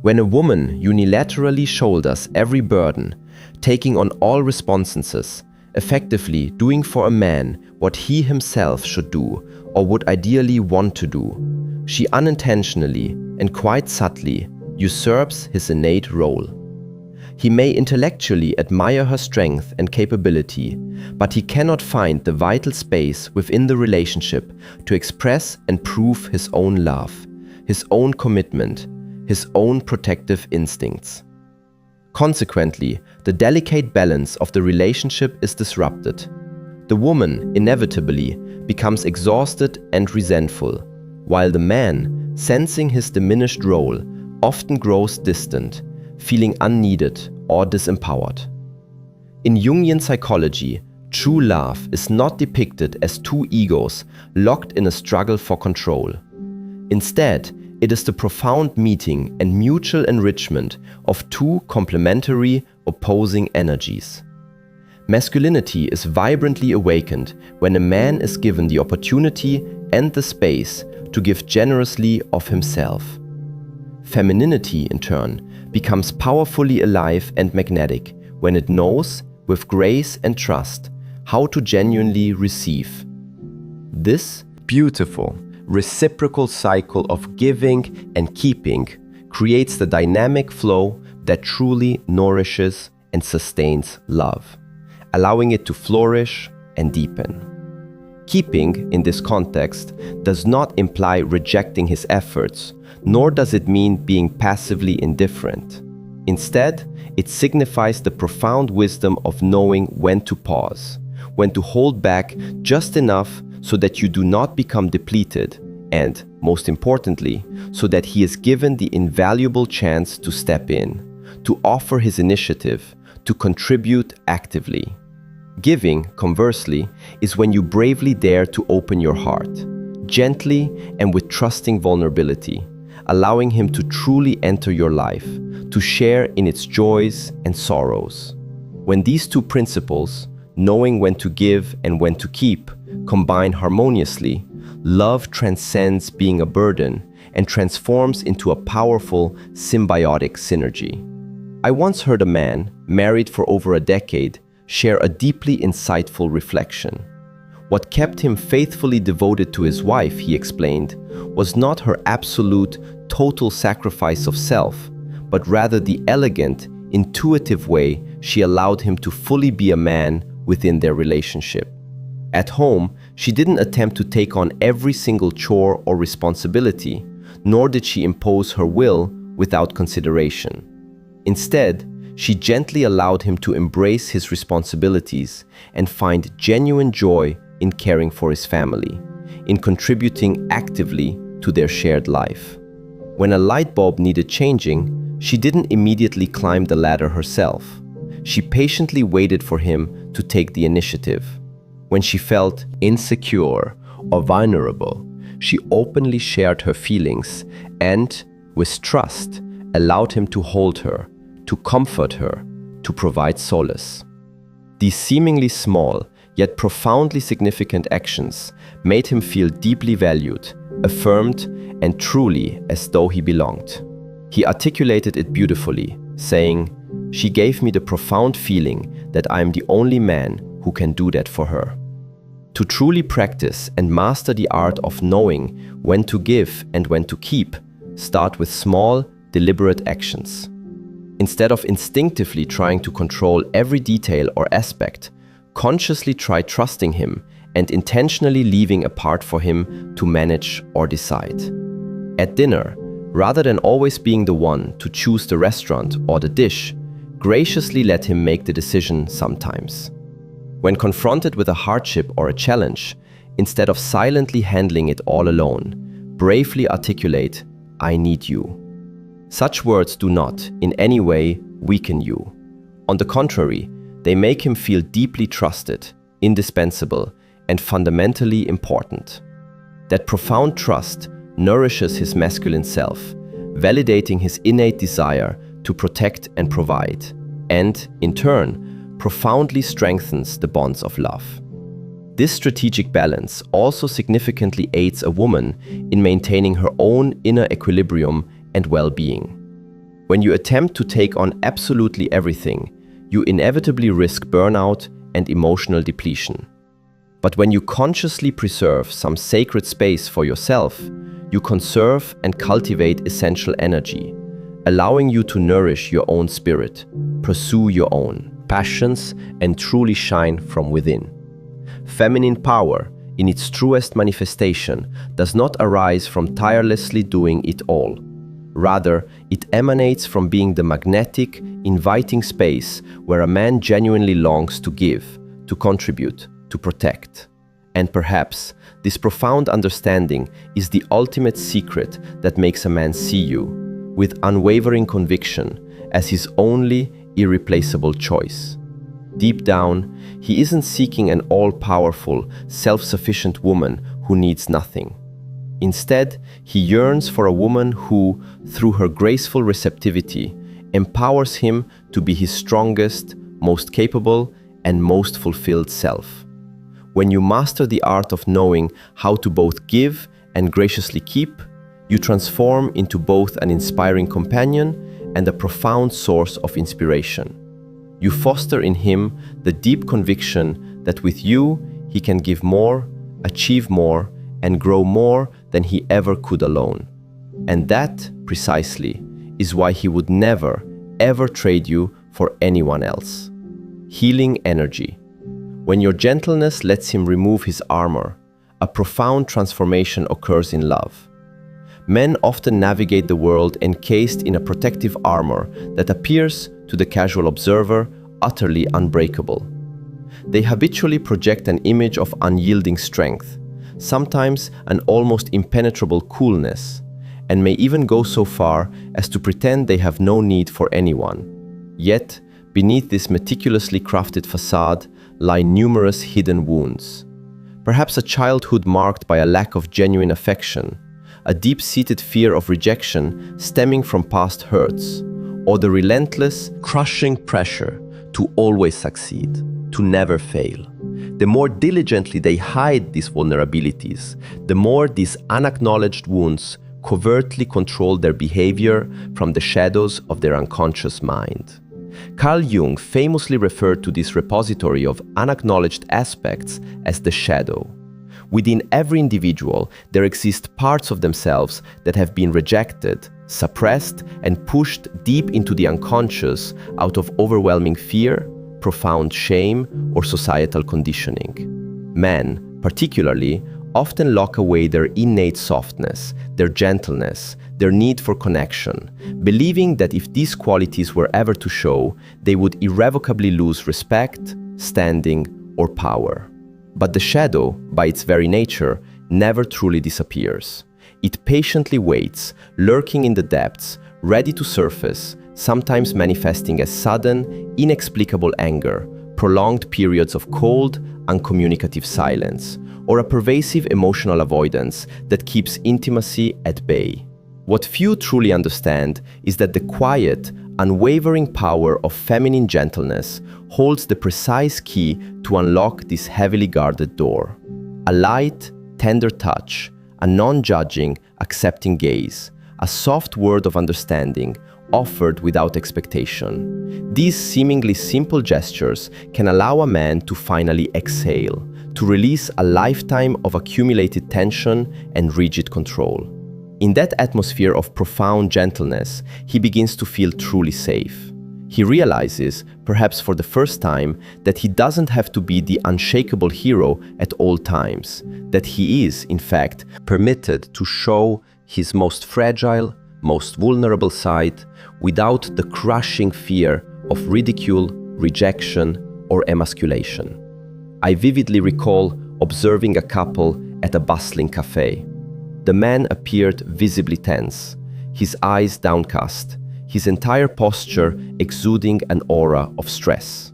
When a woman unilaterally shoulders every burden, taking on all responsibilities, effectively doing for a man what he himself should do or would ideally want to do, she unintentionally and quite subtly usurps his innate role. He may intellectually admire her strength and capability, but he cannot find the vital space within the relationship to express and prove his own love, his own commitment, his own protective instincts. Consequently, the delicate balance of the relationship is disrupted. The woman inevitably becomes exhausted and resentful, while the man, sensing his diminished role, often grows distant, feeling unneeded or disempowered. In Jungian psychology, true love is not depicted as two egos locked in a struggle for control. Instead, it is the profound meeting and mutual enrichment of two complementary, opposing energies. Masculinity is vibrantly awakened when a man is given the opportunity and the space to give generously of himself. Femininity, in turn, becomes powerfully alive and magnetic when it knows, with grace and trust, how to genuinely receive. This beautiful, reciprocal cycle of giving and keeping creates the dynamic flow that truly nourishes and sustains love, allowing it to flourish and deepen. Keeping, in this context, does not imply rejecting his efforts, nor does it mean being passively indifferent. Instead, it signifies the profound wisdom of knowing when to pause, when to hold back just enough so that you do not become depleted, and, most importantly, so that he is given the invaluable chance to step in, to offer his initiative, to contribute actively. Giving, conversely, is when you bravely dare to open your heart, gently and with trusting vulnerability, allowing him to truly enter your life, to share in its joys and sorrows. When these two principles, knowing when to give and when to keep, combine harmoniously, love transcends being a burden and transforms into a powerful, symbiotic synergy. I once heard a man, married for over a decade, share a deeply insightful reflection. What kept him faithfully devoted to his wife, he explained, was not her absolute, total sacrifice of self, but rather the elegant, intuitive way she allowed him to fully be a man within their relationship. At home, she didn't attempt to take on every single chore or responsibility, nor did she impose her will without consideration. Instead, she gently allowed him to embrace his responsibilities and find genuine joy in caring for his family, in contributing actively to their shared life. When a light bulb needed changing, she didn't immediately climb the ladder herself. She patiently waited for him to take the initiative. When she felt insecure or vulnerable, she openly shared her feelings and, with trust, allowed him to hold her, to comfort her, to provide solace. These seemingly small, yet profoundly significant actions made him feel deeply valued, affirmed, and truly as though he belonged. He articulated it beautifully, saying, "She gave me the profound feeling that I am the only man who can do that for her." To truly practice and master the art of knowing when to give and when to keep, start with small, deliberate actions. Instead of instinctively trying to control every detail or aspect, consciously try trusting him and intentionally leaving a part for him to manage or decide. At dinner, rather than always being the one to choose the restaurant or the dish, graciously let him make the decision sometimes. When confronted with a hardship or a challenge, instead of silently handling it all alone, bravely articulate, "I need you." Such words do not, in any way, weaken you. On the contrary, they make him feel deeply trusted, indispensable, and fundamentally important. That profound trust nourishes his masculine self, validating his innate desire to protect and provide, and, in turn, profoundly strengthens the bonds of love. This strategic balance also significantly aids a woman in maintaining her own inner equilibrium and well-being. When you attempt to take on absolutely everything, you inevitably risk burnout and emotional depletion. But when you consciously preserve some sacred space for yourself, you conserve and cultivate essential energy, allowing you to nourish your own spirit, pursue your own passions, and truly shine from within. Feminine power, in its truest manifestation, does not arise from tirelessly doing it all. Rather, it emanates from being the magnetic, inviting space where a man genuinely longs to give, to contribute, to protect. And perhaps, this profound understanding is the ultimate secret that makes a man see you, with unwavering conviction, as his only irreplaceable choice. Deep down, he isn't seeking an all-powerful, self-sufficient woman who needs nothing. Instead, he yearns for a woman who, through her graceful receptivity, empowers him to be his strongest, most capable, and most fulfilled self. When you master the art of knowing how to both give and graciously keep, you transform into both an inspiring companion and a profound source of inspiration. You foster in him the deep conviction that with you, he can give more, achieve more, and grow more than he ever could alone. And that, precisely, is why he would never, ever trade you for anyone else. Healing energy. When your gentleness lets him remove his armor, a profound transformation occurs in love. Men often navigate the world encased in a protective armor that appears, to the casual observer, utterly unbreakable. They habitually project an image of unyielding strength, sometimes an almost impenetrable coolness, and may even go so far as to pretend they have no need for anyone. Yet, beneath this meticulously crafted facade lie numerous hidden wounds. Perhaps a childhood marked by a lack of genuine affection, a deep-seated fear of rejection stemming from past hurts, or the relentless, crushing pressure to always succeed, to never fail. The more diligently they hide these vulnerabilities, the more these unacknowledged wounds covertly control their behavior from the shadows of their unconscious mind. Carl Jung famously referred to this repository of unacknowledged aspects as the shadow. Within every individual, there exist parts of themselves that have been rejected, suppressed, and pushed deep into the unconscious out of overwhelming fear, profound shame, or societal conditioning. Men, particularly, often lock away their innate softness, their gentleness, their need for connection, believing that if these qualities were ever to show, they would irrevocably lose respect, standing, or power. But the shadow, by its very nature, never truly disappears. It patiently waits, lurking in the depths, ready to surface, sometimes manifesting as sudden, inexplicable anger, prolonged periods of cold, uncommunicative silence, or a pervasive emotional avoidance that keeps intimacy at bay. What few truly understand is that the quiet, unwavering power of feminine gentleness holds the precise key to unlock this heavily guarded door. A light, tender touch, a non-judging, accepting gaze, a soft word of understanding offered without expectation. These seemingly simple gestures can allow a man to finally exhale, to release a lifetime of accumulated tension and rigid control. In that atmosphere of profound gentleness, he begins to feel truly safe. He realizes, perhaps for the first time, that he doesn't have to be the unshakable hero at all times, that he is, in fact, permitted to show his most fragile, most vulnerable side without the crushing fear of ridicule, rejection, or emasculation. I vividly recall observing a couple at a bustling cafe. The man appeared visibly tense, his eyes downcast, his entire posture exuding an aura of stress.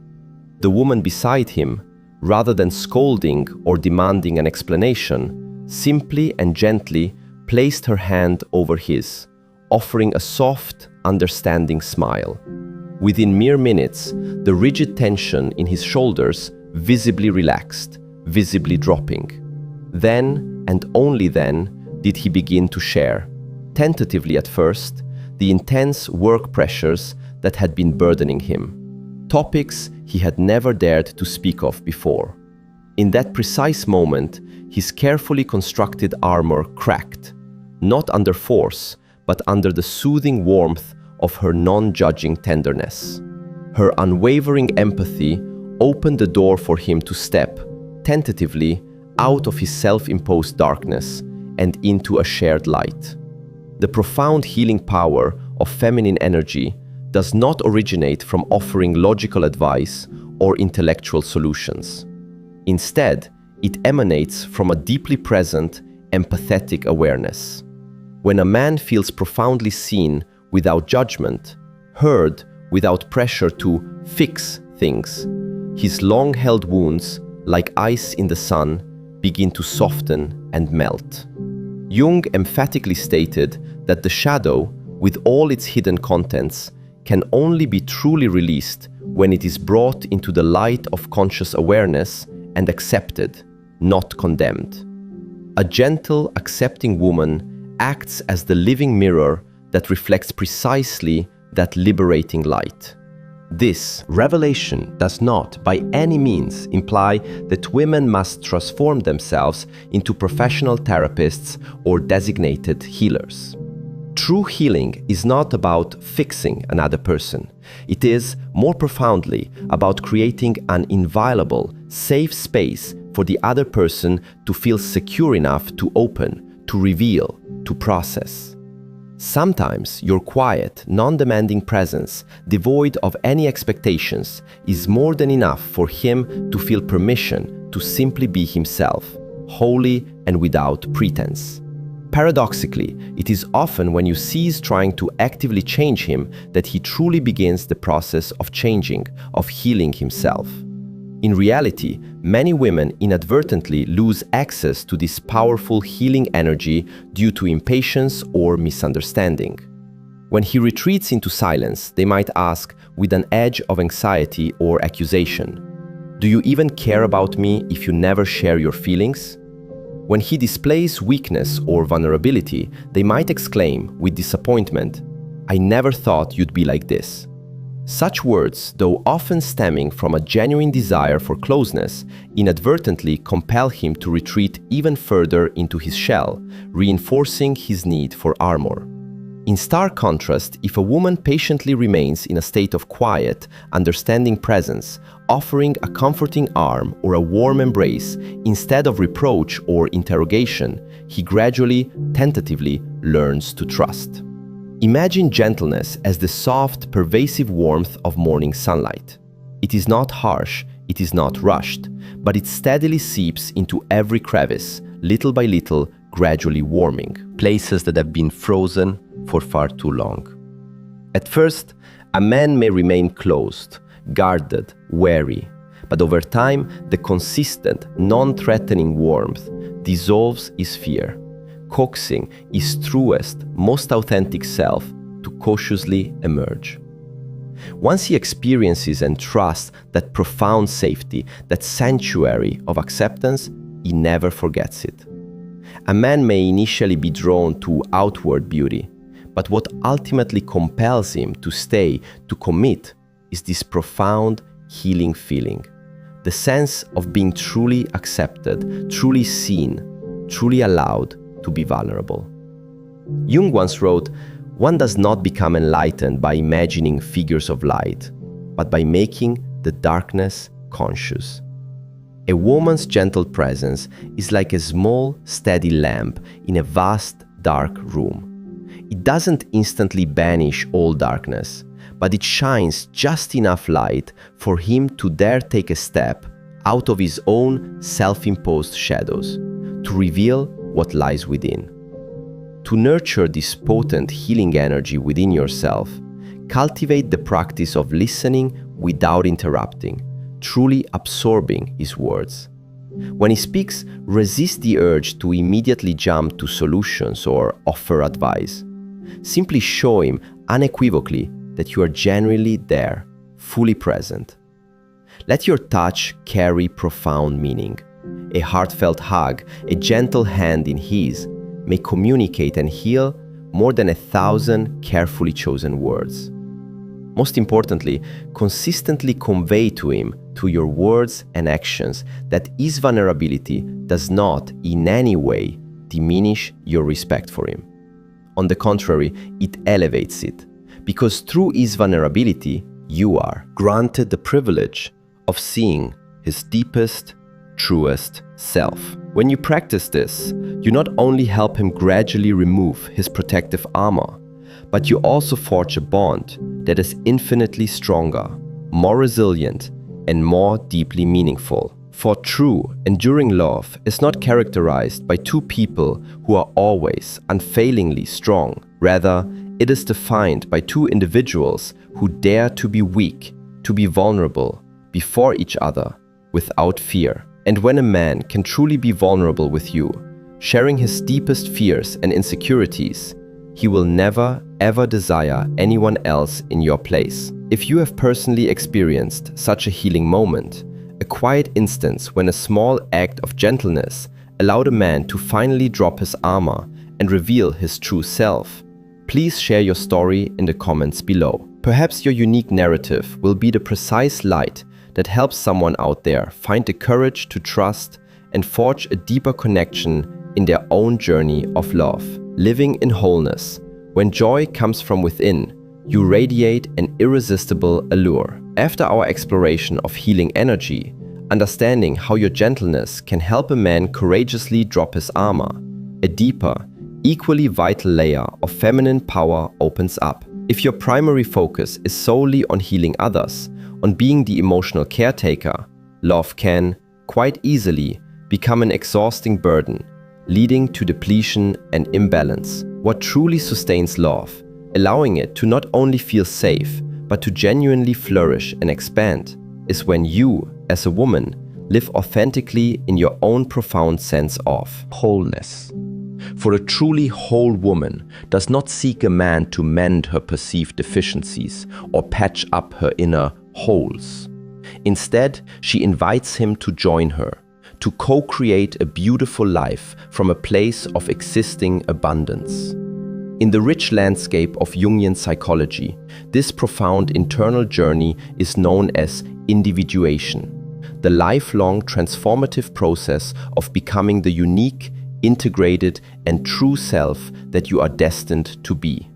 The woman beside him, rather than scolding or demanding an explanation, simply and gently placed her hand over his, offering a soft, understanding smile. Within mere minutes, the rigid tension in his shoulders visibly relaxed, visibly dropping. Then, and only then, did he begin to share, tentatively at first, the intense work pressures that had been burdening him, topics he had never dared to speak of before. In that precise moment, his carefully constructed armor cracked, not under force, but under the soothing warmth of her non-judging tenderness. Her unwavering empathy opened the door for him to step, tentatively, out of his self-imposed darkness and into a shared light. The profound healing power of feminine energy does not originate from offering logical advice or intellectual solutions. Instead, it emanates from a deeply present, empathetic awareness. When a man feels profoundly seen without judgment, heard without pressure to fix things, his long-held wounds, like ice in the sun, begin to soften and melt. Jung emphatically stated that the shadow, with all its hidden contents, can only be truly released when it is brought into the light of conscious awareness and accepted, not condemned. A gentle, accepting woman acts as the living mirror that reflects precisely that liberating light. This revelation does not, by any means, imply that women must transform themselves into professional therapists or designated healers. True healing is not about fixing another person. It is, more profoundly, about creating an inviolable, safe space for the other person to feel secure enough to open, to reveal, to process. Sometimes your quiet, non-demanding presence, devoid of any expectations, is more than enough for him to feel permission to simply be himself, wholly and without pretense. Paradoxically, it is often when you cease trying to actively change him that he truly begins the process of changing, of healing himself. In reality, many women inadvertently lose access to this powerful healing energy due to impatience or misunderstanding. When he retreats into silence, they might ask, with an edge of anxiety or accusation, "Do you even care about me if you never share your feelings?" When he displays weakness or vulnerability, they might exclaim with disappointment, "I never thought you'd be like this." Such words, though often stemming from a genuine desire for closeness, inadvertently compel him to retreat even further into his shell, reinforcing his need for armor. In stark contrast, if a woman patiently remains in a state of quiet, understanding presence, offering a comforting arm or a warm embrace instead of reproach or interrogation, he gradually, tentatively learns to trust. Imagine gentleness as the soft, pervasive warmth of morning sunlight. It is not harsh, it is not rushed, but it steadily seeps into every crevice, little by little, gradually warming places that have been frozen for far too long. At first, a man may remain closed, guarded, wary, but over time, the consistent, non-threatening warmth dissolves his fear, coaxing his truest, most authentic self to cautiously emerge. Once he experiences and trusts that profound safety, that sanctuary of acceptance, he never forgets it. A man may initially be drawn to outward beauty, but what ultimately compels him to stay, to commit, is this profound, healing feeling. The sense of being truly accepted, truly seen, truly allowed to be vulnerable. Jung once wrote, "One does not become enlightened by imagining figures of light, but by making the darkness conscious." A woman's gentle presence is like a small, steady lamp in a vast, dark room. It doesn't instantly banish all darkness, but it shines just enough light for him to dare take a step out of his own self-imposed shadows, to reveal what lies within. To nurture this potent healing energy within yourself, cultivate the practice of listening without interrupting, truly absorbing his words. When he speaks, resist the urge to immediately jump to solutions or offer advice. Simply show him unequivocally that you are genuinely there, fully present. Let your touch carry profound meaning. A heartfelt hug, a gentle hand in his, may communicate and heal more than 1,000 carefully chosen words. Most importantly, consistently convey to him, through your words and actions, that his vulnerability does not in any way diminish your respect for him. On the contrary, it elevates it, because through his vulnerability, you are granted the privilege of seeing his deepest, truest self. When you practice this, you not only help him gradually remove his protective armor, but you also forge a bond that is infinitely stronger, more resilient, and more deeply meaningful. For true, enduring love is not characterized by two people who are always unfailingly strong. Rather, it is defined by two individuals who dare to be weak, to be vulnerable before each other without fear. And when a man can truly be vulnerable with you, sharing his deepest fears and insecurities, he will never, ever desire anyone else in your place. If you have personally experienced such a healing moment, a quiet instance when a small act of gentleness allowed a man to finally drop his armor and reveal his true self, please share your story in the comments below. Perhaps your unique narrative will be the precise light that helps someone out there find the courage to trust and forge a deeper connection in their own journey of love. Living in wholeness. When joy comes from within, you radiate an irresistible allure. After our exploration of healing energy, understanding how your gentleness can help a man courageously drop his armor, a deeper, equally vital layer of feminine power opens up. If your primary focus is solely on healing others, on being the emotional caretaker, love can, quite easily, become an exhausting burden, leading to depletion and imbalance. What truly sustains love, allowing it to not only feel safe, but to genuinely flourish and expand, is when you, as a woman, live authentically in your own profound sense of wholeness. For a truly whole woman does not seek a man to mend her perceived deficiencies or patch up her inner holes. Instead, she invites him to join her, to co-create a beautiful life from a place of existing abundance. In the rich landscape of Jungian psychology, this profound internal journey is known as individuation, the lifelong transformative process of becoming the unique, integrated, and true self that you are destined to be.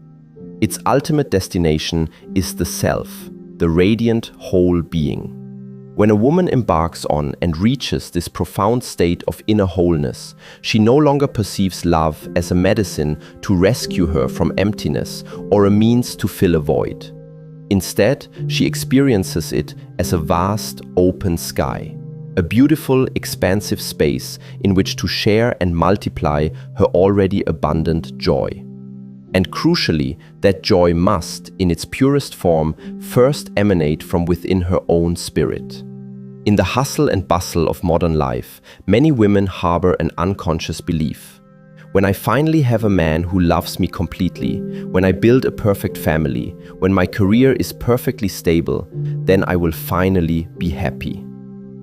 Its ultimate destination is the self, the radiant whole being. When a woman embarks on and reaches this profound state of inner wholeness, she no longer perceives love as a medicine to rescue her from emptiness or a means to fill a void. Instead, she experiences it as a vast, open sky, a beautiful, expansive space in which to share and multiply her already abundant joy. And crucially, that joy must, in its purest form, first emanate from within her own spirit. In the hustle and bustle of modern life, many women harbor an unconscious belief. When I finally have a man who loves me completely, when I build a perfect family, when my career is perfectly stable, then I will finally be happy.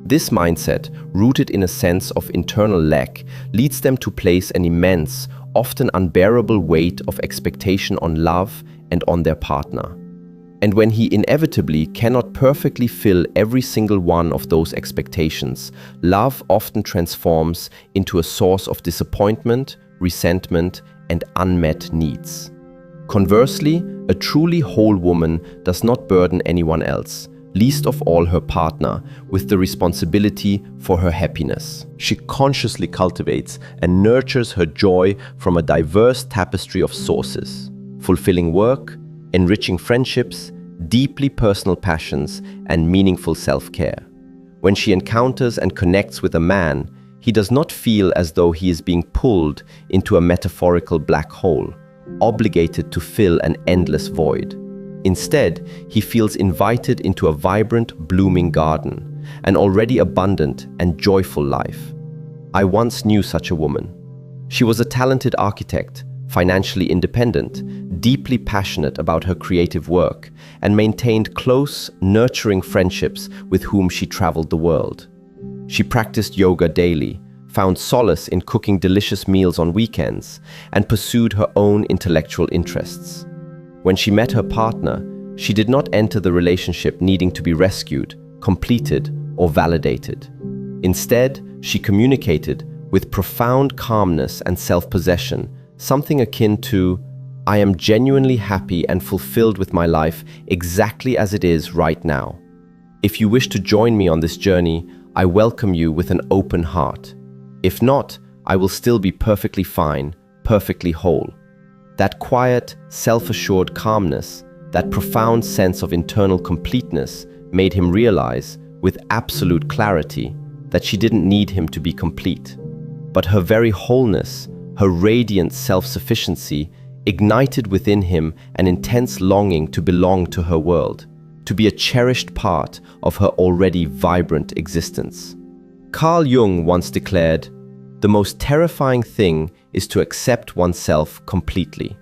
This mindset, rooted in a sense of internal lack, leads them to place an immense, often unbearable weight of expectation on love and on their partner. And when he inevitably cannot perfectly fill every single one of those expectations, love often transforms into a source of disappointment, resentment, and unmet needs. Conversely, a truly whole woman does not burden anyone else, least of all her partner, with the responsibility for her happiness. She consciously cultivates and nurtures her joy from a diverse tapestry of sources, fulfilling work, enriching friendships, deeply personal passions, and meaningful self-care. When she encounters and connects with a man, he does not feel as though he is being pulled into a metaphorical black hole, obligated to fill an endless void. Instead, he feels invited into a vibrant, blooming garden, an already abundant and joyful life. I once knew such a woman. She was a talented architect, financially independent, deeply passionate about her creative work, and maintained close, nurturing friendships with whom she traveled the world. She practiced yoga daily, found solace in cooking delicious meals on weekends, and pursued her own intellectual interests. When she met her partner, she did not enter the relationship needing to be rescued, completed, or validated. Instead, she communicated with profound calmness and self-possession, something akin to, "I am genuinely happy and fulfilled with my life exactly as it is right now. If you wish to join me on this journey, I welcome you with an open heart. If not, I will still be perfectly fine, perfectly whole." That quiet, self-assured calmness, that profound sense of internal completeness made him realize, with absolute clarity, that she didn't need him to be complete. But her very wholeness, her radiant self-sufficiency, ignited within him an intense longing to belong to her world, to be a cherished part of her already vibrant existence. Carl Jung once declared, "The most terrifying thing is to accept oneself completely."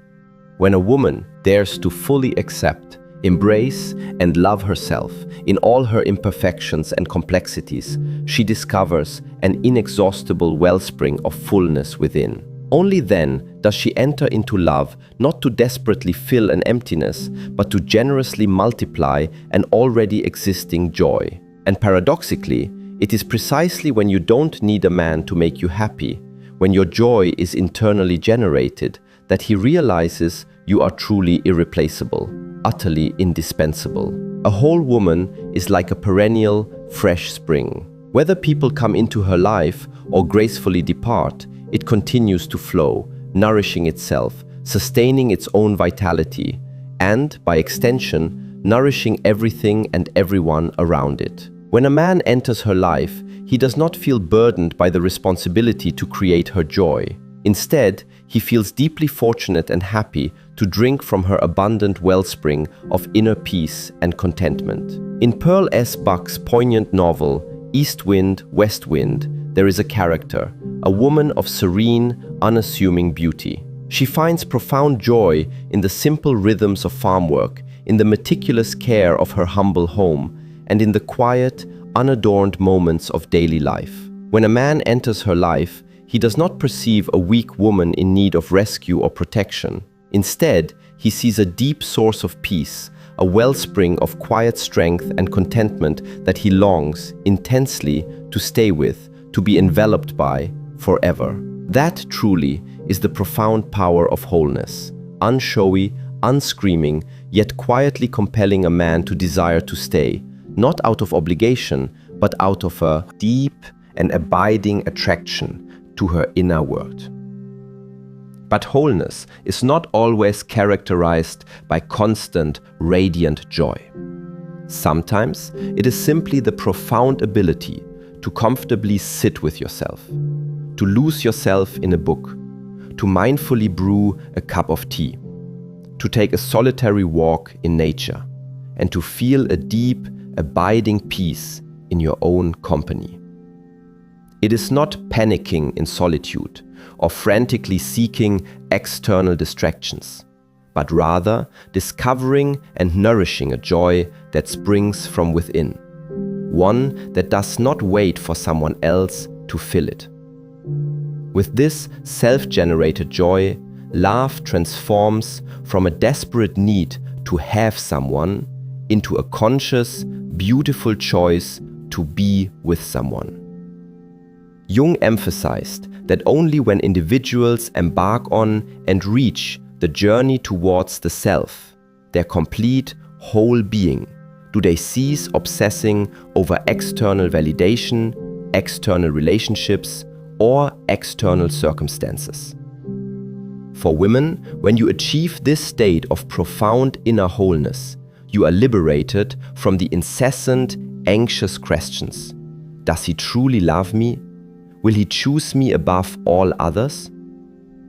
When a woman dares to fully accept, embrace, and love herself in all her imperfections and complexities, she discovers an inexhaustible wellspring of fullness within. Only then does she enter into love, not to desperately fill an emptiness, but to generously multiply an already existing joy. And paradoxically, it is precisely when you don't need a man to make you happy, when your joy is internally generated, that he realizes you are truly irreplaceable, utterly indispensable. A whole woman is like a perennial, fresh spring. Whether people come into her life or gracefully depart, it continues to flow, nourishing itself, sustaining its own vitality, and, by extension, nourishing everything and everyone around it. When a man enters her life, he does not feel burdened by the responsibility to create her joy. Instead, he feels deeply fortunate and happy to drink from her abundant wellspring of inner peace and contentment. In Pearl S. Buck's poignant novel, East Wind, West Wind, there is a character, a woman of serene, unassuming beauty. She finds profound joy in the simple rhythms of farm work, in the meticulous care of her humble home, and in the quiet, unadorned moments of daily life. When a man enters her life, he does not perceive a weak woman in need of rescue or protection. Instead, he sees a deep source of peace, a wellspring of quiet strength and contentment that he longs intensely to stay with, to be enveloped by, forever. That truly is the profound power of wholeness, unshowy, unscreaming, yet quietly compelling a man to desire to stay, not out of obligation, but out of a deep and abiding attraction to her inner world. But wholeness is not always characterized by constant, radiant joy. Sometimes it is simply the profound ability to comfortably sit with yourself, to lose yourself in a book, to mindfully brew a cup of tea, to take a solitary walk in nature, and to feel a deep, abiding peace in your own company. It is not panicking in solitude or frantically seeking external distractions, but rather discovering and nourishing a joy that springs from within, one that does not wait for someone else to fill it. With this self-generated joy, love transforms from a desperate need to have someone into a conscious, beautiful choice to be with someone. Jung emphasized that only when individuals embark on and reach the journey towards the self, their complete, whole being, do they cease obsessing over external validation, external relationships, or external circumstances. For women, when you achieve this state of profound inner wholeness, you are liberated from the incessant, anxious questions. Does he truly love me? Will he choose me above all others?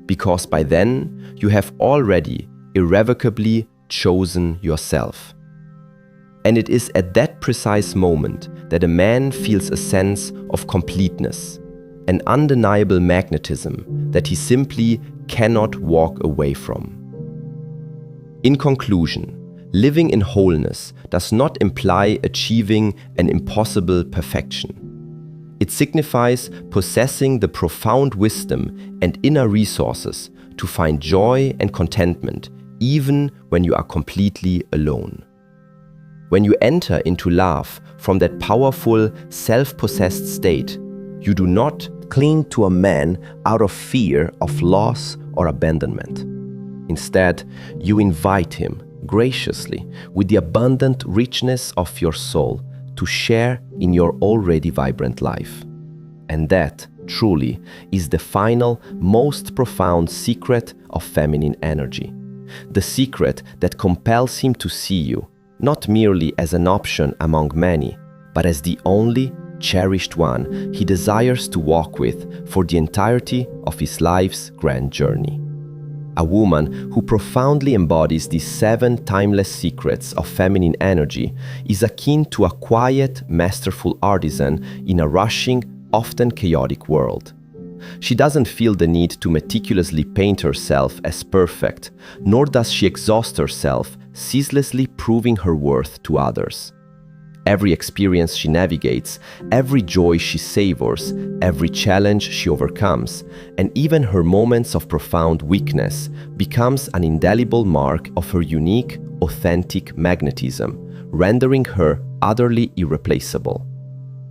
Because by then, you have already irrevocably chosen yourself. And it is at that precise moment that a man feels a sense of completeness, an undeniable magnetism that he simply cannot walk away from. In conclusion, living in wholeness does not imply achieving an impossible perfection. It signifies possessing the profound wisdom and inner resources to find joy and contentment even when you are completely alone. When you enter into love from that powerful, self-possessed state, you do not cling to a man out of fear of loss or abandonment. Instead, you invite him graciously with the abundant richness of your soul to share in your already vibrant life. And that, truly, is the final, most profound secret of feminine energy. The secret that compels him to see you, not merely as an option among many, but as the only cherished one he desires to walk with for the entirety of his life's grand journey. A woman who profoundly embodies these 7 timeless secrets of feminine energy is akin to a quiet, masterful artisan in a rushing, often chaotic world. She doesn't feel the need to meticulously paint herself as perfect, nor does she exhaust herself, ceaselessly proving her worth to others. Every experience she navigates, every joy she savors, every challenge she overcomes, and even her moments of profound weakness becomes an indelible mark of her unique, authentic magnetism, rendering her utterly irreplaceable.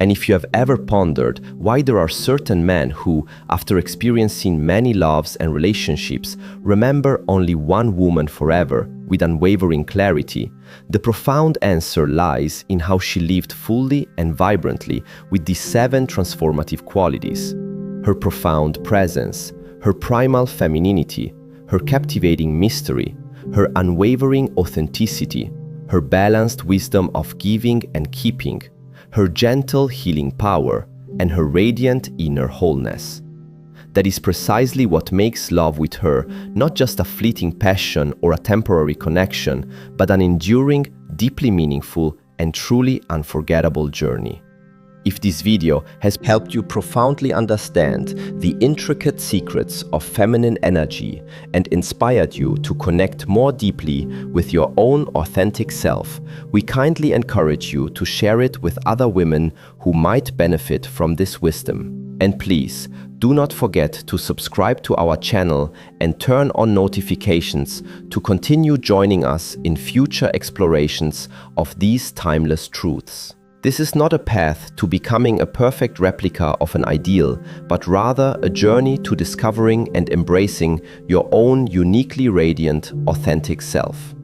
And if you have ever pondered why there are certain men who, after experiencing many loves and relationships, remember only one woman forever with unwavering clarity, the profound answer lies in how she lived fully and vibrantly with these 7 transformative qualities. her profound presence, her primal femininity, her captivating mystery, her unwavering authenticity, her balanced wisdom of giving and keeping, her gentle healing power, and her radiant inner wholeness. That is precisely what makes love with her not just a fleeting passion or a temporary connection, but an enduring, deeply meaningful, and truly unforgettable journey. If this video has helped you profoundly understand the intricate secrets of feminine energy and inspired you to connect more deeply with your own authentic self, we kindly encourage you to share it with other women who might benefit from this wisdom. And please, do not forget to subscribe to our channel and turn on notifications to continue joining us in future explorations of these timeless truths. This is not a path to becoming a perfect replica of an ideal, but rather a journey to discovering and embracing your own uniquely radiant, authentic self.